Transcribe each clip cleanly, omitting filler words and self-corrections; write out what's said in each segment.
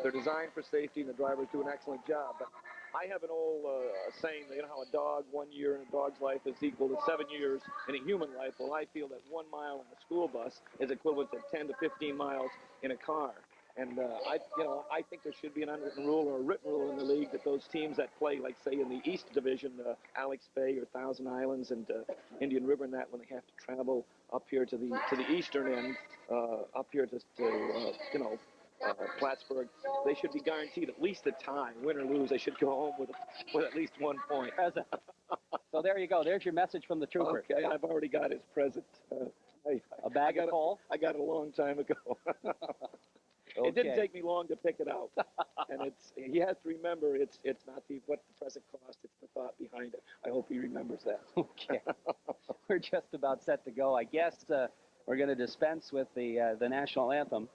They're designed for safety, and the drivers do an excellent job. But I have an old saying, you know how a dog, 1 year in a dog's life is equal to 7 years in a human life. Well, I feel that 1 mile in a school bus is equivalent to 10 to 15 miles in a car. And I think there should be an unwritten rule or a written rule in the league that those teams that play, like say in the East Division, Alex Bay or Thousand Islands and Indian River, and that when they have to travel up here to the eastern end, up here Plattsburgh, they should be guaranteed at least a tie, win or lose. They should go home with at least 1 point. So there you go. There's your message from the trooper. Okay, I've already got his present. A bag of coal? I got it a long time ago. Okay. It didn't take me long to pick it out, and he has to remember it's not what the present cost; it's the thought behind it. I hope he remembers that. Okay, we're just about set to go. I guess we're going to dispense with the national anthem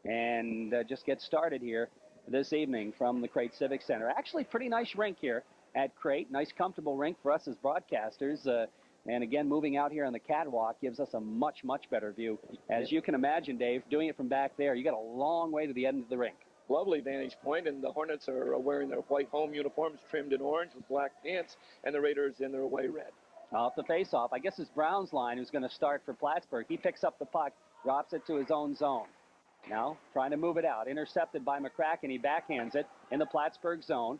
and just get started here this evening from the Crate Civic Center. Actually, pretty nice rink here at Crate. Nice, comfortable rink for us as broadcasters. And again, moving out here on the catwalk gives us a much, much better view. As you can imagine, Dave, doing it from back there, you got a long way to the end of the rink. Lovely vantage point, and the Hornets are wearing their white home uniforms trimmed in orange with black pants, and the Raiders in their away red. Off the face-off, I guess it's Brown's line who's going to start for Plattsburgh. He picks up the puck, drops it to his own zone. Now, trying to move it out. Intercepted by McCracken. He backhands it in the Plattsburgh zone.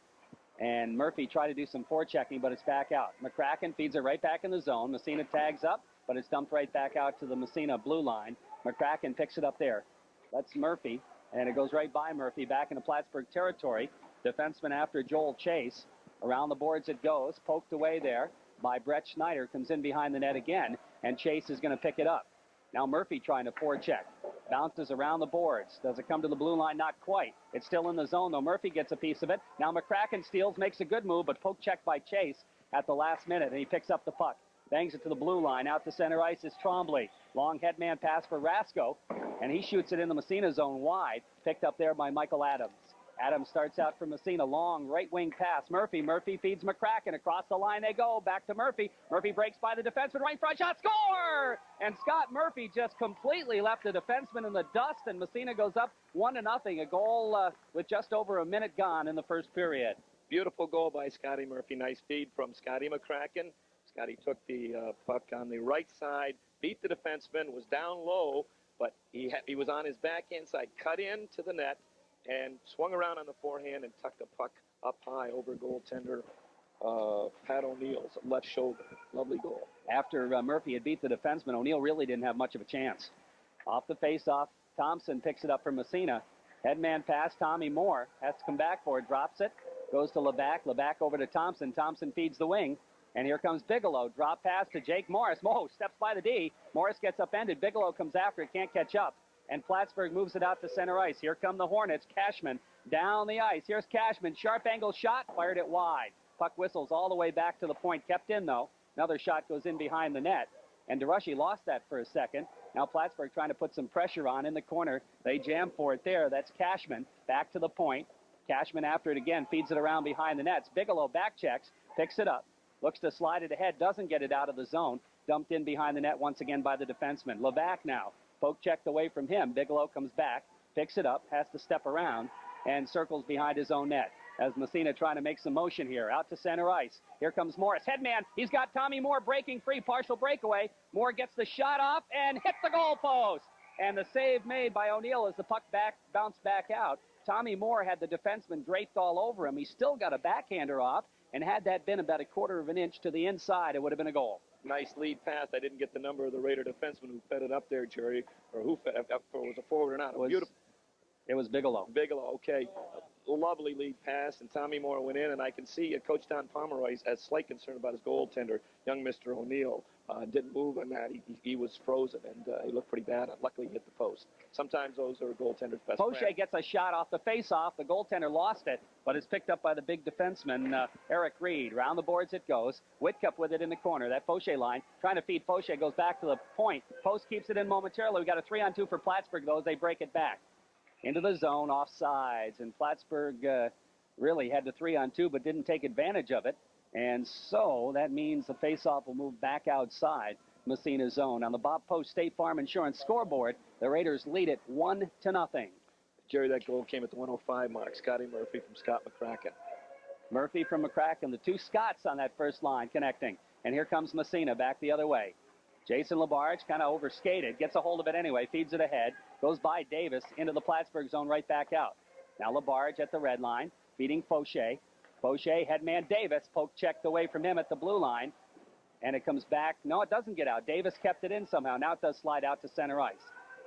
And Murphy tried to do some forechecking, but it's back out. McCracken feeds it right back in the zone. Massena tags up, but it's dumped right back out to the Massena blue line. McCracken picks it up there. That's Murphy, and it goes right by Murphy back into Plattsburgh territory. Defenseman after Joel Chase. Around the boards it goes. Poked away there by Brett Schneider. Comes in behind the net again, and Chase is going to pick it up. Now Murphy trying to forecheck. Bounces around the boards. Does it come to the blue line? Not quite. It's still in the zone, though. Murphy gets a piece of it. Now McCracken steals, makes a good move, but poke check by Chase at the last minute, and he picks up the puck. Bangs it to the blue line. Out to center ice is Trombley. Long headman pass for Rasko, and he shoots it in the Massena zone wide. Picked up there by Michael Adams. Adams starts out for Massena. Long right wing pass. Murphy feeds McCracken. Across the line they go. Back to Murphy. Murphy breaks by the defenseman. Right front shot. Score! And Scott Murphy just completely left the defenseman in the dust, and Massena goes up 1-0. A goal with just over a minute gone in the first period. Beautiful goal by Scotty Murphy. Nice feed from Scotty McCracken. Scotty took the puck on the right side, beat the defenseman, was down low, but he was on his backhand side, cut into the net, and swung around on the forehand and tucked the puck up high over goaltender Pat O'Neill's left shoulder. Lovely goal. After Murphy had beat the defenseman, O'Neill really didn't have much of a chance. Off the face-off, Thompson picks it up from Massena. Headman pass, Tommy Moore has to come back for it, drops it, goes to Levac. Levac over to Thompson. Thompson feeds the wing, and here comes Bigelow. Drop pass to Jake Morris. Steps by the D. Morris gets upended. Bigelow comes after it, can't catch up. And Plattsburgh moves it out to center ice. Here come the Hornets. Cashman down the ice. Here's Cashman. Sharp angle shot. Fired it wide. Puck whistles all the way back to the point. Kept in, though. Another shot goes in behind the net. And DeRushy lost that for a second. Now Plattsburgh trying to put some pressure on in the corner. They jam for it there. That's Cashman. Back to the point. Cashman after it again. Feeds it around behind the nets. Bigelow back checks. Picks it up. Looks to slide it ahead. Doesn't get it out of the zone. Dumped in behind the net once again by the defenseman. Levac now. Poke checked away from him. Bigelow comes back, picks it up, has to step around, and circles behind his own net. As Massena trying to make some motion here. Out to center ice. Here comes Morris. Headman. He's got Tommy Moore breaking free. Partial breakaway. Moore gets the shot off and hits the goalpost. And the save made by O'Neill as the puck bounced back out. Tommy Moore had the defenseman draped all over him. He still got a backhander off. And had that been about a quarter of an inch to the inside, it would have been a goal. Nice lead pass. I didn't get the number of the Raider defenseman who fed it up there, Jerry, or who fed it up, if it was a forward or not. Beautiful. It was Bigelow. Bigelow, okay. A lovely lead pass, and Tommy Moore went in, and I can see Coach Don Pomeroy has slight concern about his goaltender, young Mr. O'Neill. Didn't move on that. He was frozen, and he looked pretty bad. Luckily, he hit the post. Sometimes those are a goaltender's best friend. Fauché gets a shot off the face-off. The goaltender lost it, but it's picked up by the big defenseman, Eric Reed. Round the boards it goes. Whitcup with it in the corner. That Fauché line trying to feed Fauché goes back to the point. Post keeps it in momentarily. We got a 3-on-2 for Plattsburgh, though, as they break it back. Into the zone, off sides, and Plattsburgh really had the 3-on-2 but didn't take advantage of it. And so that means the faceoff will move back outside Massena's zone. On the Bob Post State Farm Insurance scoreboard, the Raiders lead it 1-0. Jerry, that goal came at the 105 mark. Scotty Murphy from Scott McCracken. Murphy from McCracken, the two Scotts on that first line connecting. And here comes Massena back the other way. Jason Labarge kind of overskated, gets a hold of it anyway, feeds it ahead, goes by Davis into the Plattsburgh zone right back out. Now Labarge at the red line, feeding Fauché. Fauché, headman Davis, poke checked away from him at the blue line. And it comes back. No, it doesn't get out. Davis kept it in somehow. Now it does slide out to center ice.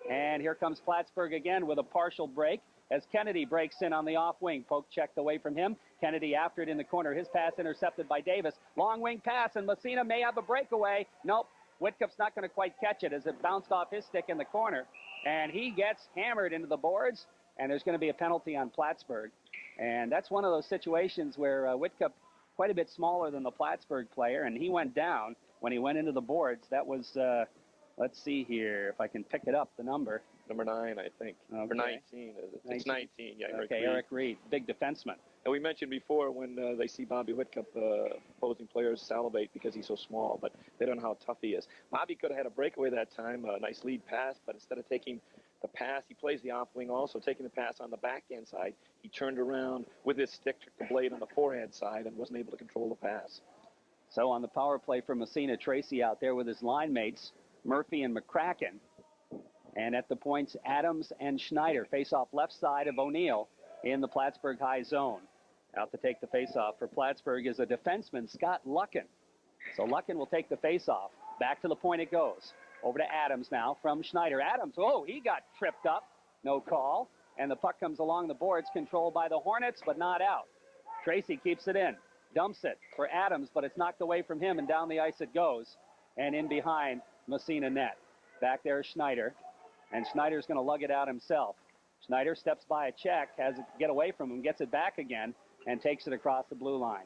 And here comes Plattsburgh again with a partial break as Kennedy breaks in on the off wing. Poke checked away from him. Kennedy after it in the corner. His pass intercepted by Davis. Long wing pass, and Massena may have a breakaway. Nope. Whitcupp's not going to quite catch it as it bounced off his stick in the corner. And he gets hammered into the boards, and there's going to be a penalty on Plattsburgh. And that's one of those situations where Whitcup, quite a bit smaller than the Plattsburgh player, and he went down when he went into the boards. That was, let's see here, if I can pick it up, the number. Number 9, I think. Okay. Or 19. It's 19, yeah. Okay, Eric Reed, big defenseman. And we mentioned before when they see Bobby Whitcup, opposing players salivate because he's so small, but they don't know how tough he is. Bobby could have had a breakaway that time, a nice lead pass, but instead of taking the pass, he plays the off wing also, taking the pass on the backhand side. He turned around with his stick, took the blade on the forehand side, and wasn't able to control the pass. So on the power play for Massena, Tracy out there with his line mates, Murphy and McCracken. And at the points, Adams and Schneider face off left side of O'Neill in the Plattsburgh high zone. Out to take the face-off for Plattsburgh is a defenseman, Scott Lucken. So Lucken will take the face-off. Back to the point it goes. Over to Adams now from Schneider. Adams, oh, he got tripped up. No call. And the puck comes along the boards, controlled by the Hornets, but not out. Tracy keeps it in. Dumps it for Adams, but it's knocked away from him, and down the ice it goes. And in behind Massena net. Back there is Schneider. And Schneider's going to lug it out himself. Schneider steps by a check, has it get away from him, gets it back again, and takes it across the blue line.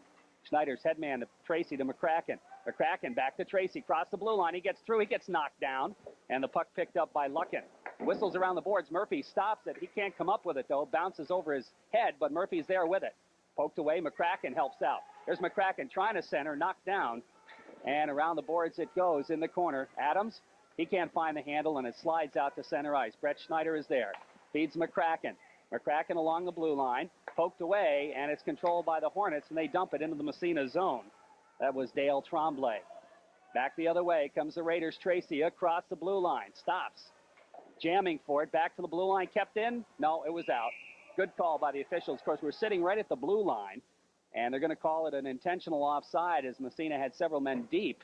Schneider's headman to Tracy to McCracken. McCracken back to Tracy, cross the blue line. He gets through, he gets knocked down, and the puck picked up by Lucken. Whistles around the boards. Murphy stops it. He can't come up with it, though. Bounces over his head, but Murphy's there with it. Poked away. McCracken helps out. There's McCracken trying to center, knocked down, and around the boards it goes in the corner. Adams, he can't find the handle, and it slides out to center ice. Brett Schneider is there. Feeds McCracken. McCracken along the blue line. Poked away, and it's controlled by the Hornets, and they dump it into the Massena zone. That was Dale Tremblay. Back the other way comes the Raiders' Tracy across the blue line. Stops. Jamming for it. Back to the blue line. Kept in. No, it was out. Good call by the officials. Of course, we're sitting right at the blue line, and they're going to call it an intentional offside as Massena had several men deep,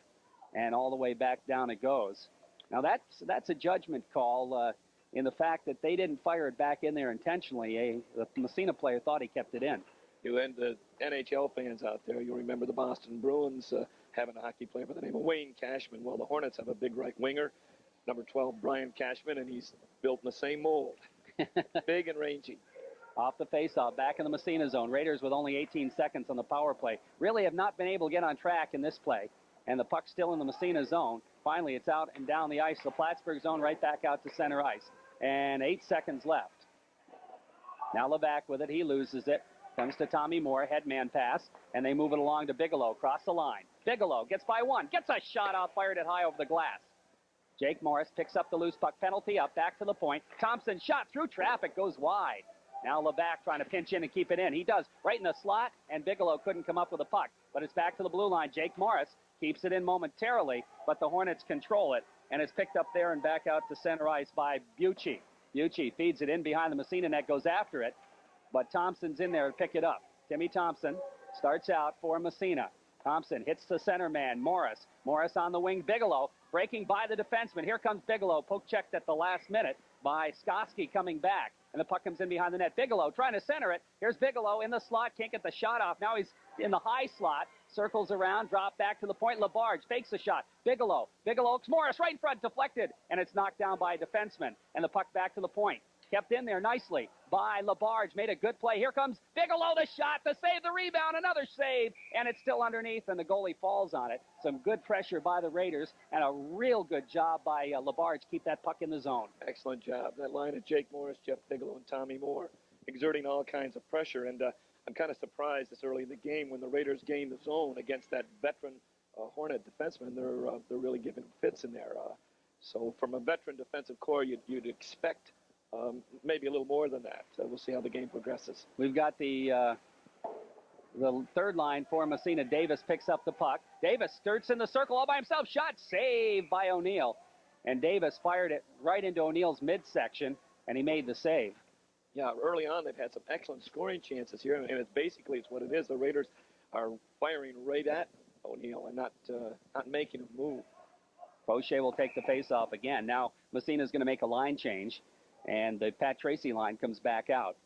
and all the way back down it goes. Now, that's a judgment call in the fact that they didn't fire it back in there intentionally. The Massena player thought he kept it in. You and the NHL fans out there, you'll remember the Boston Bruins having a hockey player by the name of Wayne Cashman. Well, the Hornets have a big right winger, number 12, Brian Cashman, and he's built in the same mold. Big and rangy. Off the faceoff, back in the Massena zone. Raiders with only 18 seconds on the power play. Really have not been able to get on track in this play. And the puck's still in the Massena zone. Finally, it's out and down the ice. The Plattsburgh zone right back out to center ice. And 8 seconds left. Now Levac with it. He loses it. Comes to Tommy Moore. Headman pass. And they move it along to Bigelow. Cross the line. Bigelow gets by one. Gets a shot out. Fired it high over the glass. Jake Morris picks up the loose puck. Penalty up. Back to the point. Thompson shot through traffic. Goes wide. Now Levac trying to pinch in and keep it in. He does. Right in the slot. And Bigelow couldn't come up with a puck. But it's back to the blue line. Jake Morris keeps it in momentarily. But the Hornets control it. And it's picked up there and back out to center ice by Bucci. Bucci feeds it in behind the Massena net. Goes after it. But Thompson's in there to pick it up. Timmy Thompson starts out for Massena. Thompson hits the center man, Morris. Morris on the wing, Bigelow breaking by the defenseman. Here comes Bigelow, poke checked at the last minute by Skoski coming back. And the puck comes in behind the net. Bigelow trying to center it. Here's Bigelow in the slot, can't get the shot off. Now he's in the high slot, circles around, drop back to the point. Labarge fakes the shot. Bigelow, Morris right in front, deflected, and it's knocked down by a defenseman. And the puck back to the point. Kept in there nicely by Labarge. Made a good play. Here comes Bigelow, the shot, the save, the rebound, another save, and it's still underneath, and the goalie falls on it. Some good pressure by the Raiders, and a real good job by Labarge. Keep that puck in the zone. Excellent job. That line of Jake Morris, Jeff Bigelow, and Tommy Moore exerting all kinds of pressure, and I'm kind of surprised this early in the game when the Raiders gained the zone against that veteran Hornet defenseman. They're really giving fits in there. So from a veteran defensive core, you'd expect maybe a little more than that. We'll see how the game progresses. We've got the third line for Massena. Davis picks up the puck. Davis skirts in the circle all by himself. Shot saved by O'Neill. And Davis fired it right into O'Neill's midsection, and he made the save. Yeah, early on they've had some excellent scoring chances here, and it's what it is. The Raiders are firing right at O'Neill and not making him move. Fauché will take the face-off again. Now Massena's going to make a line change, and the Pat Tracy line comes back out.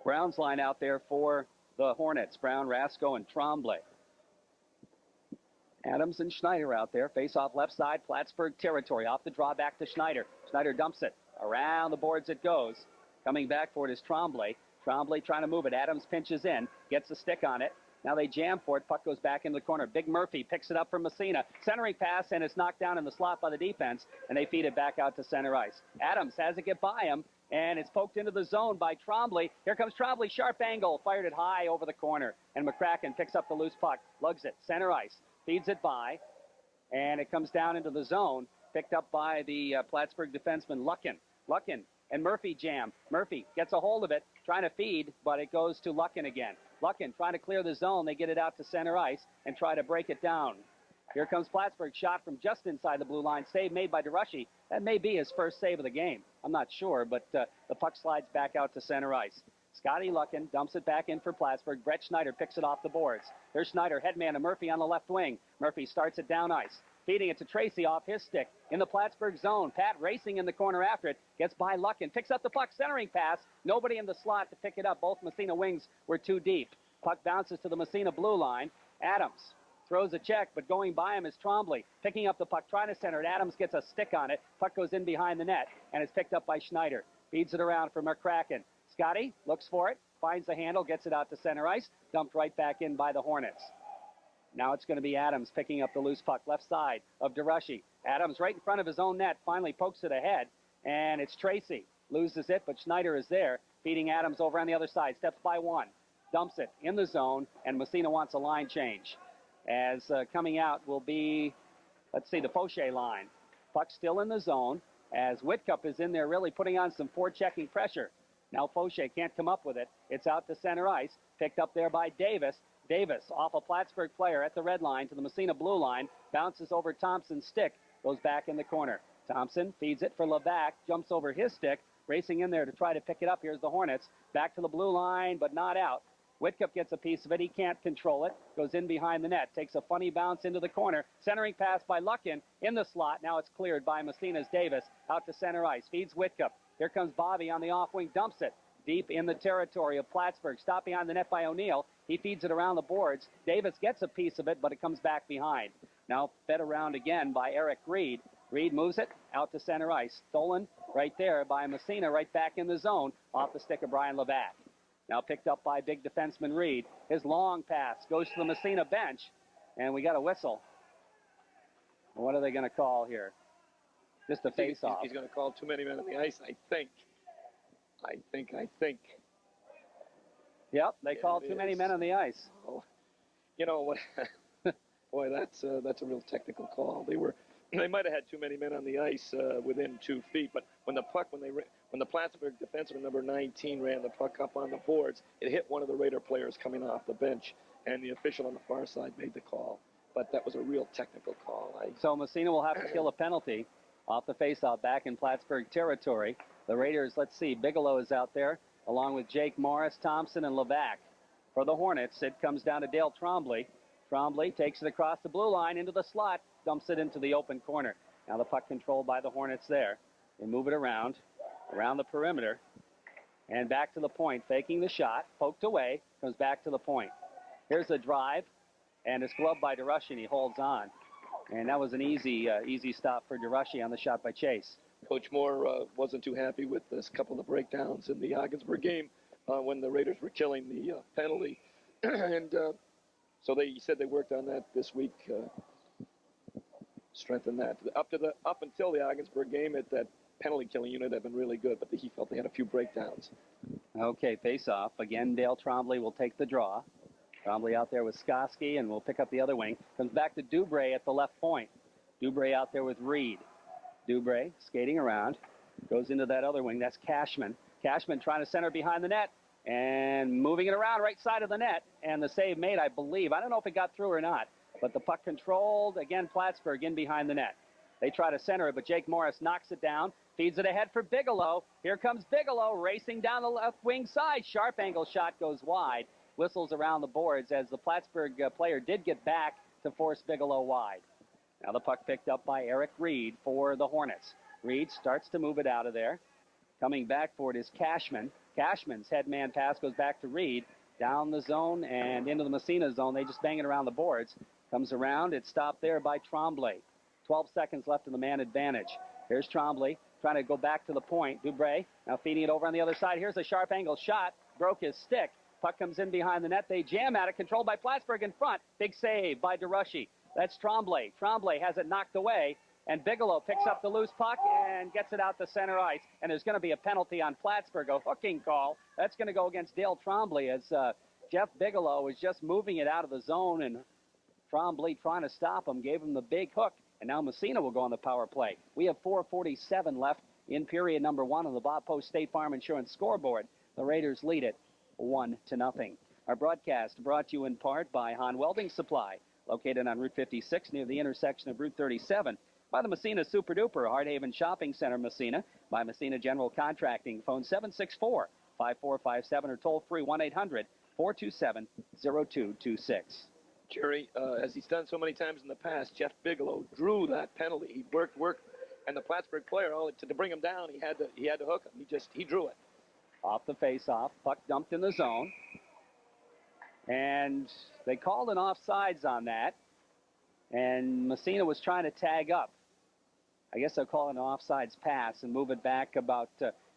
Brown's line out there for the Hornets. Brown, Rasco, and Tremblay. Adams and Schneider out there. Face-off left side, Plattsburgh territory. Off the draw back to Schneider. Schneider dumps it. Around the boards it goes. Coming back for it is Tremblay. Tremblay trying to move it. Adams pinches in. Gets a stick on it. Now they jam for it. Puck goes back into the corner. Big Murphy picks it up from Massena. Centering pass, and it's knocked down in the slot by the defense, and they feed it back out to center ice. Adams has it get by him, and it's poked into the zone by Tremblay. Here comes Tremblay. Sharp angle. Fired it high over the corner, and McCracken picks up the loose puck. Lugs it. Center ice. Feeds it by, and it comes down into the zone. Picked up by the Plattsburgh defenseman Luckin. Luckin and Murphy jam. Murphy gets a hold of it, trying to feed, but it goes to Luckin again. Luckin trying to clear the zone. They get it out to center ice and try to break it down. Here comes Plattsburgh. Shot from just inside the blue line. Save made by DeRushy. That may be his first save of the game. I'm not sure, but the puck slides back out to center ice. Scotty Luckin dumps it back in for Plattsburgh. Brett Schneider picks it off the boards. There's Schneider, headman to Murphy on the left wing. Murphy starts it down ice. Feeding it to Tracy off his stick. In the Plattsburgh zone. Pat racing in the corner after it. Gets by Luckin. Picks up the puck. Centering pass. Nobody in the slot to pick it up. Both Massena wings were too deep. Puck bounces to the Massena blue line. Adams throws a check, but going by him is Tremblay. Picking up the puck, trying to center it. Adams gets a stick on it. Puck goes in behind the net, and it's picked up by Schneider. Feeds it around for McCracken. Scotty looks for it. Finds the handle, gets it out to center ice, dumped right back in by the Hornets. Now it's going to be Adams picking up the loose puck, left side of DeRushy. Adams right in front of his own net, finally pokes it ahead, and it's Tracy. Loses it, but Schneider is there, feeding Adams over on the other side. Steps by one, dumps it in the zone, and Massena wants a line change. As coming out will be, let's see, the Fauché line. Puck still in the zone, as Whitcup is in there really putting on some forechecking pressure. Now Fauché can't come up with it. It's out to center ice. Picked up there by Davis. Davis off a Plattsburgh player at the red line to the Massena blue line. Bounces over Thompson's stick. Goes back in the corner. Thompson feeds it for Levac. Jumps over his stick. Racing in there to try to pick it up. Here's the Hornets. Back to the blue line, but not out. Whitcup gets a piece of it. He can't control it. Goes in behind the net. Takes a funny bounce into the corner. Centering pass by Luckin in the slot. Now it's cleared by Massena's Davis. Out to center ice. Feeds Whitcup. Here comes Bobby on the off wing. Dumps it deep in the territory of Plattsburgh. Stopped behind the net by O'Neill. He feeds it around the boards. Davis gets a piece of it, but it comes back behind. Now fed around again by Eric Reed. Reed moves it out to center ice. Stolen right there by Massena, right back in the zone off the stick of Brian Levac. Now picked up by big defenseman Reed. His long pass goes to the Massena bench, and we got a whistle. What are they going to call here? Just a face-off. He's going to call too many men on the ice, I think. Yep, they called too many men on the ice. Oh, you know what? Boy, that's a real technical call. They might have had too many men on the ice within 2 feet, but when the Plattsburgh defenseman number 19 ran the puck up on the boards, it hit one of the Raider players coming off the bench, and the official on the far side made the call. But that was a real technical call. So Massena will have to kill a penalty off the faceoff back in Plattsburgh territory. The Raiders, let's see, Bigelow is out there along with Jake Morris, Thompson, and Levac. For the Hornets, it comes down to Dale Tremblay. Tremblay takes it across the blue line into the slot, dumps it into the open corner. Now the puck controlled by the Hornets there. They move it around the perimeter, and back to the point, faking the shot, poked away, comes back to the point. Here's a drive, and it's gloved by DeRushy, and he holds on. And that was an easy stop for DeRushy on the shot by Chase. Coach Moore wasn't too happy with this couple of breakdowns in the Ogdensburg game when the Raiders were killing the penalty. And so he said they worked on that this week, strengthen that. Up until the Ogdensburg game, that penalty killing unit had been really good, but he felt they had a few breakdowns. Okay, face off. Again, Dale Tremblay will take the draw. Tremblay out there with Skoski, and we'll pick up the other wing. Comes back to Dubray at the left point. Dubray out there with Reed. Dubray skating around. Goes into that other wing. That's Cashman. Cashman trying to center behind the net and moving it around right side of the net. And the save made, I believe. I don't know if it got through or not. But the puck controlled. Again, Plattsburgh in behind the net. They try to center it, but Jake Morris knocks it down. Feeds it ahead for Bigelow. Here comes Bigelow racing down the left wing side. Sharp angle shot goes wide. Whistles around the boards as the Plattsburgh player did get back to force Bigelow wide. Now the puck picked up by Eric Reed for the Hornets. Reed starts to move it out of there. Coming back for it is Cashman. Cashman's head-man pass goes back to Reed. Down the zone and into the Massena zone. They just bang it around the boards. Comes around. It's stopped there by Tremblay. 12 seconds left in the man advantage. Here's Tremblay trying to go back to the point. Dubray now feeding it over on the other side. Here's a sharp angle shot. Broke his stick. Puck comes in behind the net. They jam at it. Controlled by Plattsburgh in front. Big save by DeRushy. That's Tremblay. Tremblay has it knocked away. And Bigelow picks up the loose puck and gets it out to center ice. And there's going to be a penalty on Plattsburgh, a hooking call. That's going to go against Dale Tremblay as Jeff Bigelow is just moving it out of the zone. And Tremblay trying to stop him, gave him the big hook. And now Massena will go on the power play. We have 4:47 left in period number 1 on the Bob Post State Farm Insurance scoreboard. The Raiders lead it 1-0. Our broadcast brought to you in part by Hahn Welding Supply, located on Route 56 near the intersection of Route 37. By the Massena Super Duper Hardhaven Shopping Center, Massena. By Massena General Contracting. Phone 764-5457 or toll free 1-800-427-0226. Jerry, as he's done so many times in the past, Jeff Bigelow drew that penalty. He worked, and the Plattsburgh player, to bring him down, he had to hook him. He drew it. Off the face-off, puck dumped in the zone. And they called an offsides on that. And Massena was trying to tag up. I guess they'll call it an offsides pass and move it back about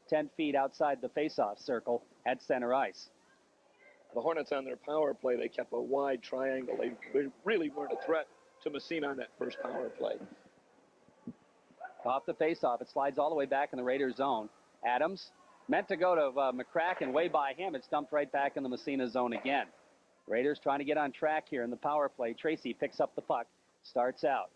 10 feet outside the face-off circle at center ice. The Hornets on their power play, they kept a wide triangle. They really weren't a threat to Massena on that first power play. Off the face-off, it slides all the way back in the Raiders zone. Adams meant to go to McCracken, way by him. It's dumped right back in the Massena zone again. Raiders trying to get on track here in the power play. Tracy picks up the puck, starts out.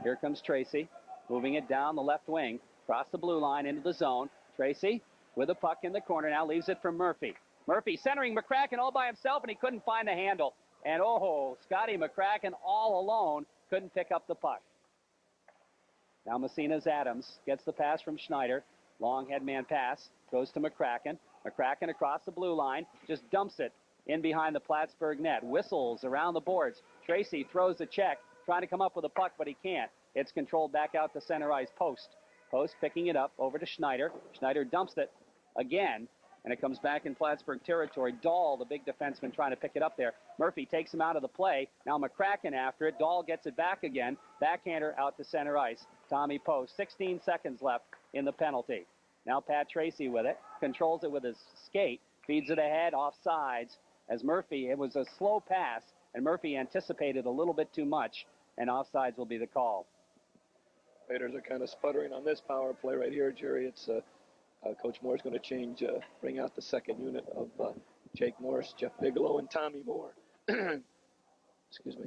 Here comes Tracy, moving it down the left wing, across the blue line into the zone. Tracy with a puck in the corner, now leaves it for Murphy. Murphy centering McCracken all by himself, and he couldn't find the handle. And Scotty McCracken all alone couldn't pick up the puck. Now Massena's Adams gets the pass from Schneider. Long headman pass, goes to McCracken. McCracken across the blue line, just dumps it in behind the Plattsburgh net. Whistles around the boards. Tracy throws a check, trying to come up with a puck, but he can't. It's controlled back out to center ice. Post picking it up over to Schneider. Schneider dumps it again, and it comes back in Plattsburgh territory. Dahl, the big defenseman, trying to pick it up there. Murphy takes him out of the play. Now McCracken after it. Dahl gets it back again. Backhander out to center ice. Tommy Post. 16 seconds left in the penalty. Now Pat Tracy with it. Controls it with his skate. Feeds it ahead, offsides. As Murphy, it was a slow pass, and Murphy anticipated a little bit too much, and offsides will be the call. Raiders are kind of sputtering on this power play right here, Jerry. It's Coach Moore's going to change, bring out the second unit of Jake Morris, Jeff Bigelow, and Tommy Moore. Excuse me.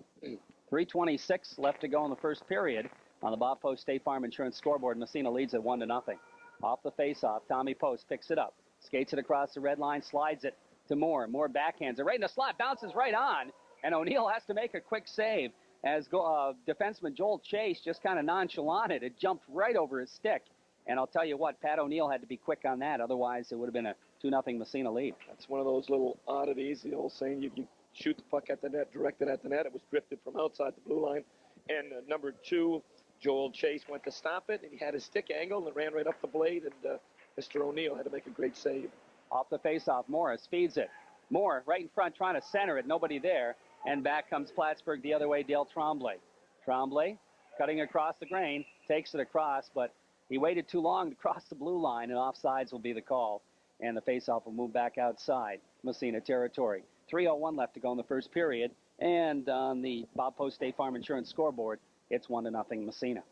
3:26 left to go in the first period on the Bob Post State Farm Insurance scoreboard. Massena leads at 1-0. Off the face-off, Tommy Post picks it up, skates it across the red line, slides it to Moore. Moore backhands it right in the slot, bounces right on, and O'Neill has to make a quick save as defenseman Joel Chase just kind of nonchalanted. It jumped right over his stick. And I'll tell you what, Pat O'Neill had to be quick on that. Otherwise, it would have been a 2-0 Massena lead. That's one of those little oddities, the old saying, you shoot the puck at the net, direct it at the net. It was drifted from outside the blue line. And number 2, Joel Chase went to stop it, and he had his stick angled and ran right up the blade, and Mr. O'Neill had to make a great save. Off the faceoff, Morris feeds it. Moore right in front trying to center it, nobody there. And back comes Plattsburgh the other way, Dale Tremblay. Tremblay cutting across the grain, takes it across, but he waited too long to cross the blue line, and offsides will be the call. And the faceoff will move back outside Massena territory. 3:01 left to go in the first period. And on the Bob Post State Farm Insurance scoreboard, it's 1-0 Massena.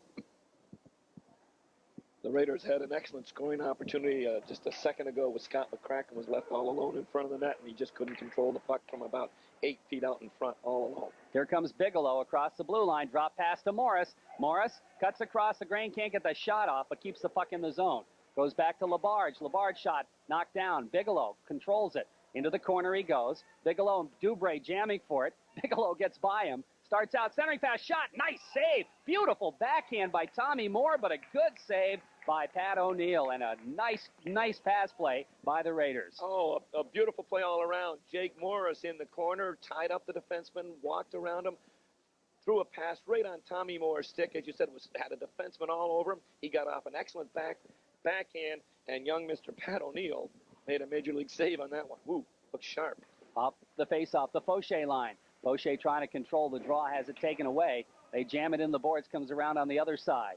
The Raiders had an excellent scoring opportunity just a second ago with Scott McCracken was left all alone in front of the net, and he just couldn't control the puck from about 8 feet out in front all alone. Here comes Bigelow across the blue line. Drop pass to Morris. Morris cuts across the grain, can't get the shot off, but keeps the puck in the zone. Goes back to Labarge. Labarge shot knocked down. Bigelow controls it. Into the corner he goes. Bigelow and Dubray jamming for it. Bigelow gets by him. Starts out, centering pass, shot, nice save. Beautiful backhand by Tommy Moore, but a good save by Pat O'Neill, and a nice pass play by the Raiders. Oh, a beautiful play all around. Jake Morris in the corner, tied up the defenseman, walked around him, threw a pass right on Tommy Moore's stick. As you said, had a defenseman all over him. He got off an excellent backhand, and young Mr. Pat O'Neill made a major league save on that one. Woo, looks sharp. Up the face-off, the Fauché line. Fauché trying to control the draw, has it taken away. They jam it in the boards, comes around on the other side.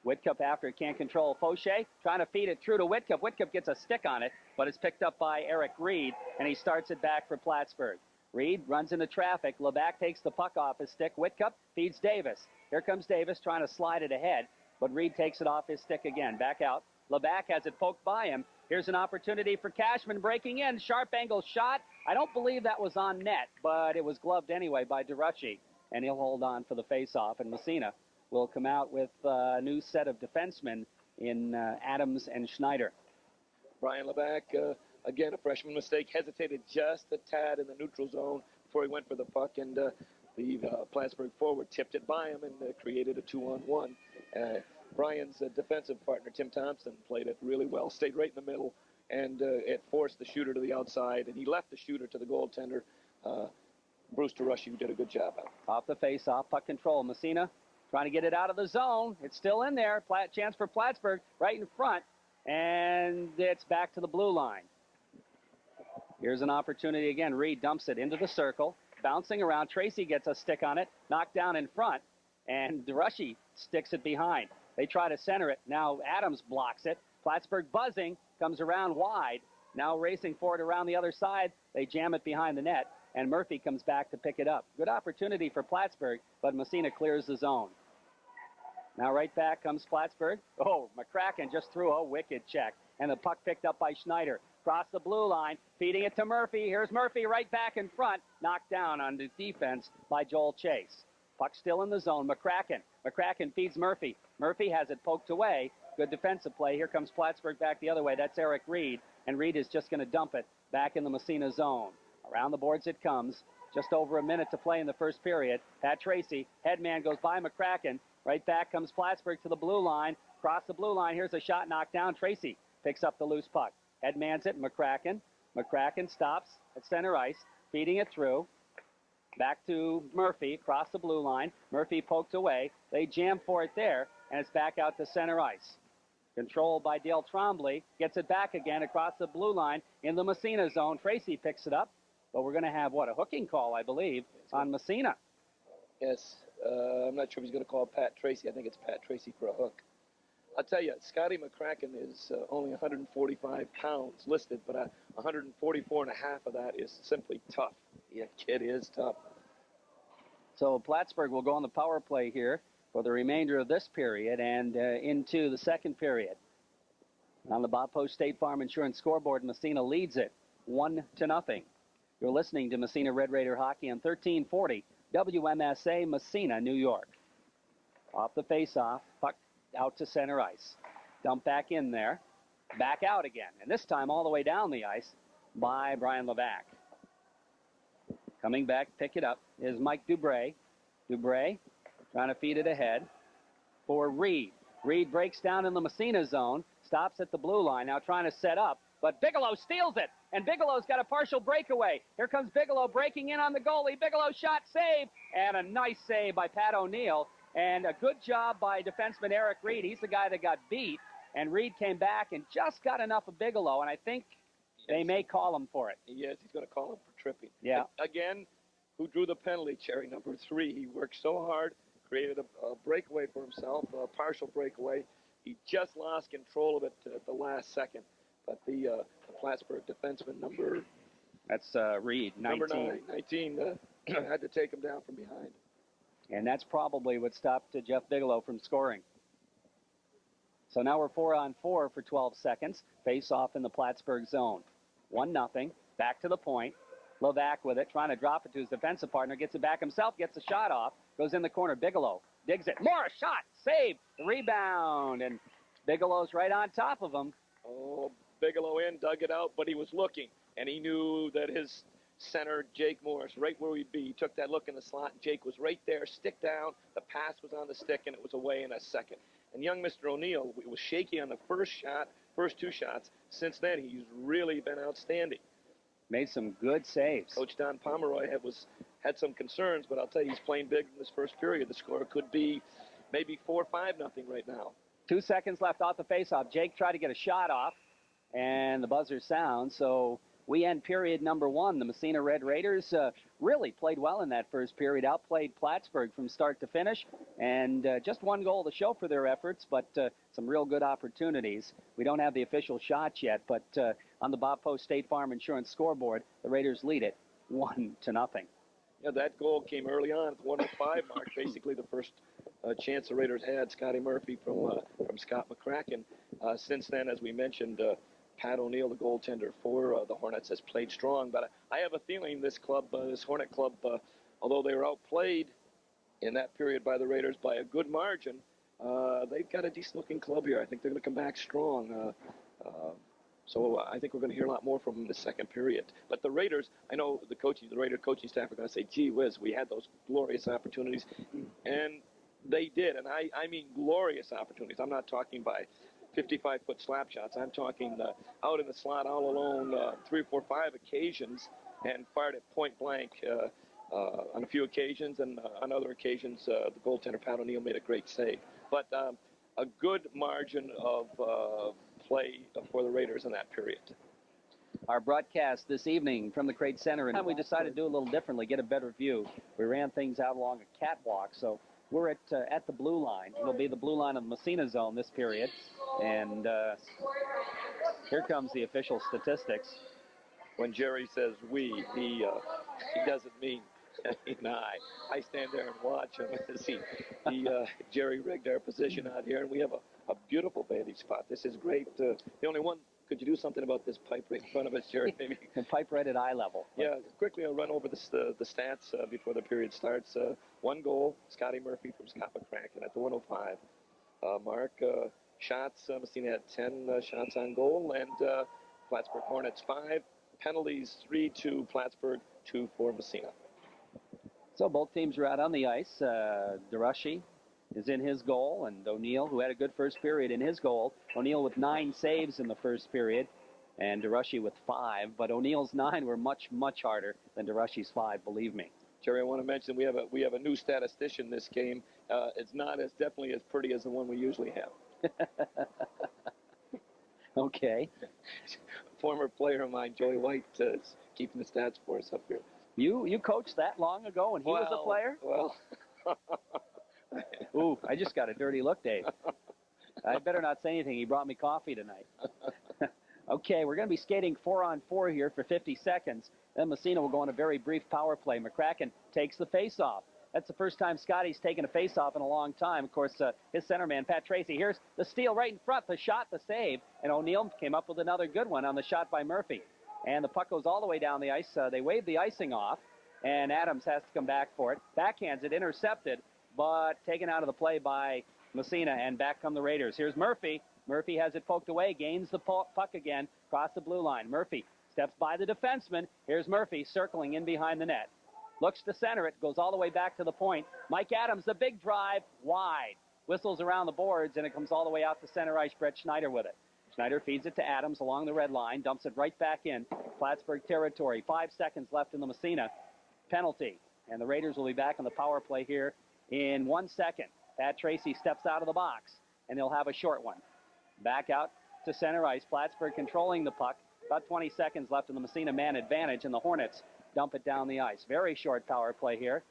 Whitcup after it, can't control. Fauché trying to feed it through to Whitcup. Whitcup gets a stick on it, but it's picked up by Eric Reed, and he starts it back for Plattsburgh. Reed runs into traffic. Levac takes the puck off his stick. Whitcup feeds Davis. Here comes Davis trying to slide it ahead, but Reed takes it off his stick again. Back out. Levac has it poked by him. Here's an opportunity for Cashman breaking in. Sharp angle shot. I don't believe that was on net, but it was gloved anyway by DeRuschi, and he'll hold on for the face-off. And Massena will come out with a new set of defensemen in Adams and Schneider. Brian Levac, again, a freshman mistake, hesitated just a tad in the neutral zone before he went for the puck, and the Plattsburgh forward tipped it by him and created a 2-on-1. Brian's defensive partner, Tim Thompson, played it really well, stayed right in the middle, and it forced the shooter to the outside, and he left the shooter to the goaltender, Bruce DeRuschi, who did a good job out. Off the face-off, puck control. Massena trying to get it out of the zone. It's still in there. Chance for Plattsburgh right in front, and it's back to the blue line. Here's an opportunity again. Reed dumps it into the circle, bouncing around. Tracy gets a stick on it, knocked down in front, and DeRuschi sticks it behind. They try to center it. Now Adams blocks it. Plattsburgh buzzing, comes around wide. Now racing for it around the other side. They jam it behind the net, and Murphy comes back to pick it up. Good opportunity for Plattsburgh, but Massena clears the zone. Now right back comes Plattsburgh. Oh, McCracken just threw a wicked check, and the puck picked up by Schneider. Across the blue line, feeding it to Murphy. Here's Murphy right back in front, knocked down on the defense by Joel Chase. Puck still in the zone. McCracken feeds Murphy. Murphy has it poked away. Good defensive play. Here comes Plattsburgh back the other way. That's Eric Reed, and Reed is just going to dump it back in the Massena zone. Around the boards it comes. Just over a minute to play in the first period. Pat Tracy, headman goes by McCracken. Right back comes Plattsburgh to the blue line. Across the blue line, here's a shot knocked down. Tracy picks up the loose puck. Headmans it, McCracken. McCracken stops at center ice, feeding it through. Back to Murphy, across the blue line. Murphy poked away. They jam for it there, and it's back out to center ice. Controlled by Dale Trombley. Gets it back again across the blue line in the Massena zone. Tracy picks it up, but we're going to have, a hooking call, I believe, on Massena. Yes, I'm not sure if he's going to call Pat Tracy. I think it's Pat Tracy for a hook. I'll tell you, Scotty McCracken is only 145 pounds listed, but 144 and a half of that is simply tough. Yeah, kid is tough. So Plattsburgh will go on the power play here for the remainder of this period and into the second period. On the Bob Post State Farm Insurance scoreboard, Massena leads it 1-0. You're listening to Massena Red Raider Hockey on 1340 WMSA, Massena, New York. Off the face-off, puck out to center ice. Dump back in there. Back out again, and this time all the way down the ice by Brian Levac. Coming back, pick it up, is Mike Dubray. Dubray trying to feed it ahead for Reed. Reed breaks down in the Massena zone, stops at the blue line, now trying to set up, but Bigelow steals it, and Bigelow's got a partial breakaway. Here comes Bigelow breaking in on the goalie. Bigelow shot, save, and a nice save by Pat O'Neill, and a good job by defenseman Eric Reed. He's the guy that got beat, and Reed came back and just got enough of Bigelow, and I think they may call him for it. Yes, he's going to call him for tripping. Yeah. Again, who drew the penalty, Cherry number 3. He worked so hard, created a breakaway for himself, a partial breakaway. He just lost control of it at the last second. But the Plattsburgh defenseman That's Reed, 19. Number 19 had to take him down from behind. And that's probably what stopped Jeff Bigelow from scoring. So now we're 4-on-4 for 12 seconds. Face off in the Plattsburgh zone. 1-0. Back to the point. Levac with it, trying to drop it to his defensive partner. Gets it back himself, gets the shot off. Goes in the corner. Bigelow digs it. More shot. Save. The rebound. And Bigelow's right on top of him. Oh, Bigelow dug it out, but he was looking. And he knew that his center, Jake Morris, right where he'd be. He took that look in the slot. Jake was right there, stick down. The pass was on the stick, and it was away in a second. And young Mr. O'Neill was shaky on the first two shots. Since then, he's really been outstanding. Made some good saves. Coach Don Pomeroy had some concerns, but I'll tell you, he's playing big in this first period. The score could be maybe 4-5-0 right now. 2 seconds left off the faceoff. Jake tried to get a shot off, and the buzzer sounds. So we end period number 1. The Massena Red Raiders really played well in that first period, outplayed Plattsburgh from start to finish, and just 1 goal to show for their efforts, but some real good opportunities. We don't have the official shots yet, but on the Bob Post State Farm Insurance scoreboard, the Raiders lead it 1-0. Yeah, that goal came early on at the 105 mark, basically the first chance the Raiders had. Scotty Murphy from Scott McCracken. Since then, as we mentioned, Pat O'Neill, the goaltender for the Hornets, has played strong. But I have a feeling this club, this Hornet club, although they were outplayed in that period by the Raiders by a good margin, they've got a decent-looking club here. I think they're going to come back strong. So I think we're going to hear a lot more from them in the second period. But the Raiders, I know the Raider coaching staff are going to say, gee whiz, we had those glorious opportunities. And they did. And I mean glorious opportunities. I'm not talking by 55-foot slap shots. I'm talking out in the slot all alone 3, 4, 5 occasions and fired at point blank on a few occasions. And on other occasions, the goaltender, Pat O'Neill, made a great save. But a good margin of play for the Raiders in that period. Our broadcast this evening from the Crate Center, and we decided to do a little differently, get a better view. We ran things out along a catwalk, so we're at the blue line. It'll be the blue line of the Massena zone this period, and here comes the official statistics. When Jerry says we, he doesn't mean I stand there and watch him as he Jerry rigged our position out here, and we have a beautiful bathing spot. This is great. The only one, could you do something about this pipe right in front of us, Jerry? Maybe. The pipe right at eye level. Yeah, quickly I'll run over the stats before the period starts. 1 goal, Scotty Murphy from Scott McCracken at the 105 mark. Shots, Massena had 10 shots on goal, and Plattsburgh Hornets 5. Penalties, 3 to Plattsburgh, 2 for Massena. So both teams are out on the ice. DeRushy is in his goal, and O'Neill, who had a good first period, in his goal. O'Neill with 9 saves in the first period, and DeRushy with 5. But O'Neill's 9 were much, much harder than DeRushy's 5, believe me. Jerry, I want to mention we have a new statistician this game. It's not definitely as pretty as the one we usually have. Okay. Former player of mine, Joey White, is keeping the stats for us up here. You coached that long ago, and he was a player? Well. Ooh, I just got a dirty look, Dave. I better not say anything. He brought me coffee tonight. Okay, we're going to be skating 4-on-4 here for 50 seconds. Then Massena will go on a very brief power play. McCracken takes the face-off. That's the first time Scotty's taken a face-off in a long time. Of course, his center man, Pat Tracy. Here's the steal right in front, the shot, the save. And O'Neill came up with another good one on the shot by Murphy. And the puck goes all the way down the ice. They wave the icing off, and Adams has to come back for it. Backhands it, intercepted, but taken out of the play by Massena, and back come the Raiders. Here's Murphy. Murphy has it poked away, gains the puck again, across the blue line. Murphy steps by the defenseman. Here's Murphy circling in behind the net. Looks to center it, goes all the way back to the point. Mike Adams, the big drive, wide. Whistles around the boards, and it comes all the way out to center ice. Brett Schneider with it. Schneider feeds it to Adams along the red line, dumps it right back in Plattsburgh territory. 5 seconds left in the Massena penalty, and the Raiders will be back on the power play here in 1 second. Pat Tracy steps out of the box, and they'll have a short one. Back out to center ice. Plattsburgh controlling the puck. About 20 seconds left in the Massena man advantage, and the Hornets dump it down the ice. Very short power play here.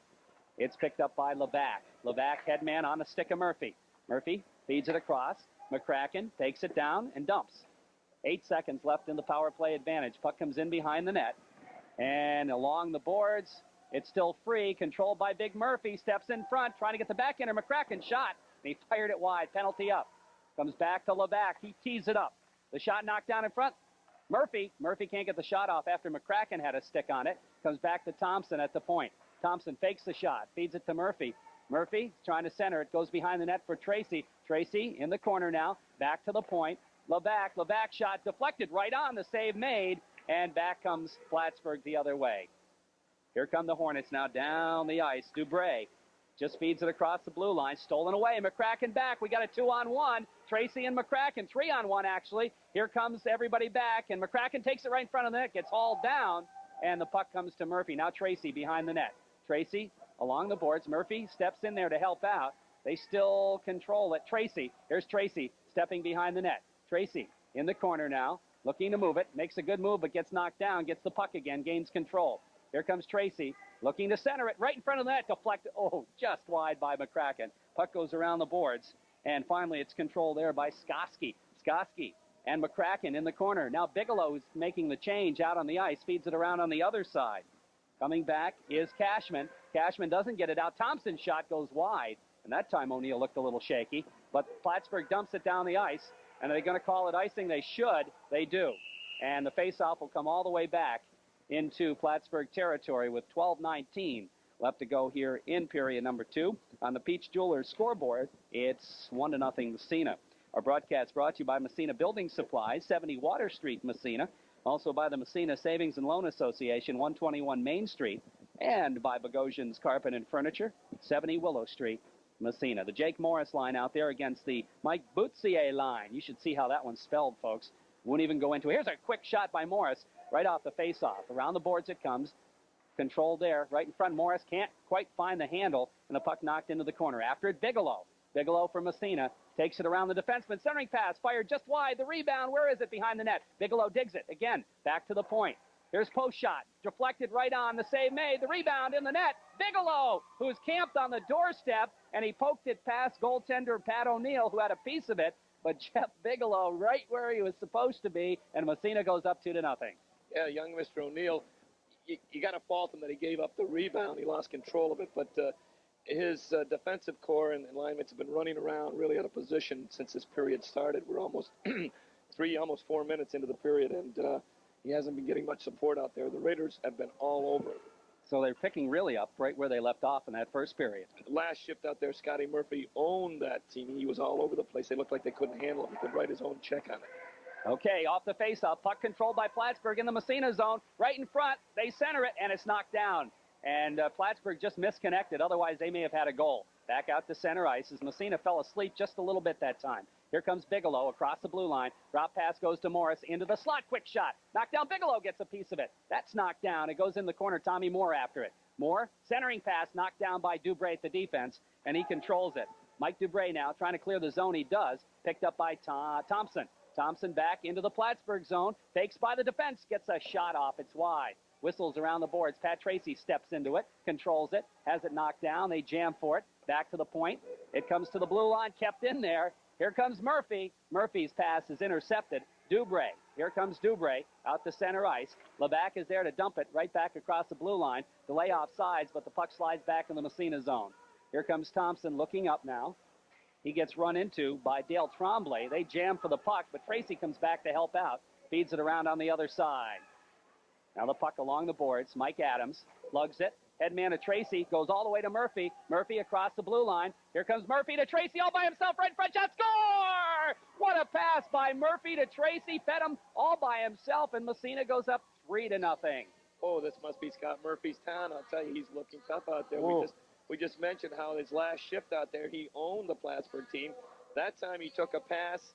It's picked up by Levac. Levac, headman on the stick of Murphy. Murphy feeds it across. McCracken takes it down and dumps. 8 seconds left in the power play advantage. Puck comes in behind the net. And along the boards, it's still free. Controlled by Big Murphy. Steps in front, trying to get the backhander. McCracken shot. And he fired it wide. Penalty up. Comes back to Levac. He tees it up. The shot knocked down in front. Murphy can't get the shot off after McCracken had a stick on it. Comes back to Thompson at the point. Thompson fakes the shot, feeds it to Murphy. Murphy trying to center it, goes behind the net for Tracy. Tracy in the corner now, back to the point. Levac shot deflected right on, the save made, and back comes Plattsburgh the other way. Here come the Hornets now down the ice. Dubray just feeds it across the blue line. Stolen away. McCracken back. We got a 2-on-1. Tracy and McCracken. 3-on-1, actually. Here comes everybody back, and McCracken takes it right in front of the net. Gets hauled down, and the puck comes to Murphy. Now Tracy behind the net. Tracy along the boards. Murphy steps in there to help out. They still control it. Tracy. Here's Tracy stepping behind the net. Tracy in the corner now. Looking to move it. Makes a good move, but gets knocked down. Gets the puck again. Gains control. Here comes Tracy, looking to center it right in front of the net. Deflected, just wide by McCracken. Puck goes around the boards, and finally it's controlled there by Skoski. Skoski and McCracken in the corner. Now Bigelow is making the change out on the ice, feeds it around on the other side. Coming back is Cashman. Cashman doesn't get it out. Thompson's shot goes wide, and that time O'Neill looked a little shaky, but Plattsburgh dumps it down the ice, and are they going to call it icing? They should. They do. And the faceoff will come all the way back into Plattsburgh territory with 12:19 left to go here in period number 2. On the Peach Jewelers scoreboard, it's 1-0 Massena. Our broadcast brought to you by Massena Building Supplies, 70 Water Street, Massena. Also by the Massena Savings and Loan Association, 121 Main Street. And by Bogosian's Carpet and Furniture, 70 Willow Street, Massena. The Jake Morris line out there against the Mike Boutier line. You should see how that one's spelled, folks. Won't even go into it. Here's a quick shot by Morris. Right off the face-off. Around the boards it comes. Controlled there. Right in front. Morris can't quite find the handle, and the puck knocked into the corner. After it, Bigelow. Bigelow from Massena takes it around the defenseman. Centering pass. Fired just wide. The rebound. Where is it? Behind the net. Bigelow digs it. Again. Back to the point. Here's post shot. Deflected right on. The save made. The rebound in the net. Bigelow, who's camped on the doorstep, and he poked it past goaltender Pat O'Neill, who had a piece of it. But Jeff Bigelow right where he was supposed to be, and Massena goes up 2-0. Yeah, young Mr. O'Neill, you got to fault him that he gave up the rebound. He lost control of it, but his defensive core and linemen have been running around really out of position since this period started. We're almost almost 4 minutes into the period, and he hasn't been getting much support out there. The Raiders have been all over it. So they're picking really up right where they left off in that first period. Last shift out there, Scotty Murphy owned that team. He was all over the place. They looked like they couldn't handle him. He could write his own check on it. Okay, off the faceoff. Puck controlled by Plattsburgh in the Massena zone. Right in front. They center it, and it's knocked down. And Plattsburgh just misconnected. Otherwise, they may have had a goal. Back out to center ice as Massena fell asleep just a little bit that time. Here comes Bigelow across the blue line. Drop pass goes to Morris into the slot. Quick shot. Knocked down. Bigelow gets a piece of it. That's knocked down. It goes in the corner. Tommy Moore after it. Moore, centering pass, knocked down by Dubray at the defense, and he controls it. Mike Dubray now trying to clear the zone. He does. Picked up by Thompson. Thompson back into the Plattsburgh zone. Fakes by the defense. Gets a shot off. It's wide. Whistles around the boards. Pat Tracy steps into it. Controls it. Has it knocked down. They jam for it. Back to the point. It comes to the blue line. Kept in there. Here comes Murphy. Murphy's pass is intercepted. Dubray. Here comes Dubray out to center ice. Levac is there to dump it right back across the blue line. Delay off sides, but the puck slides back in the Massena zone. Here comes Thompson looking up now. He gets run into by Dale Tremblay. They jam for the puck, but Tracy comes back to help out. Feeds it around on the other side. Now the puck along the boards. Mike Adams lugs it. Headman to Tracy. Goes all the way to Murphy. Murphy across the blue line. Here comes Murphy to Tracy all by himself. Right in front. Shot. Score! What a pass by Murphy to Tracy. Fed him all by himself, and Massena goes up 3-0. Oh, this must be Scott Murphy's town. I'll tell you, he's looking tough out there. Whoa. We just mentioned how his last shift out there, he owned the Plattsburgh team. That time he took a pass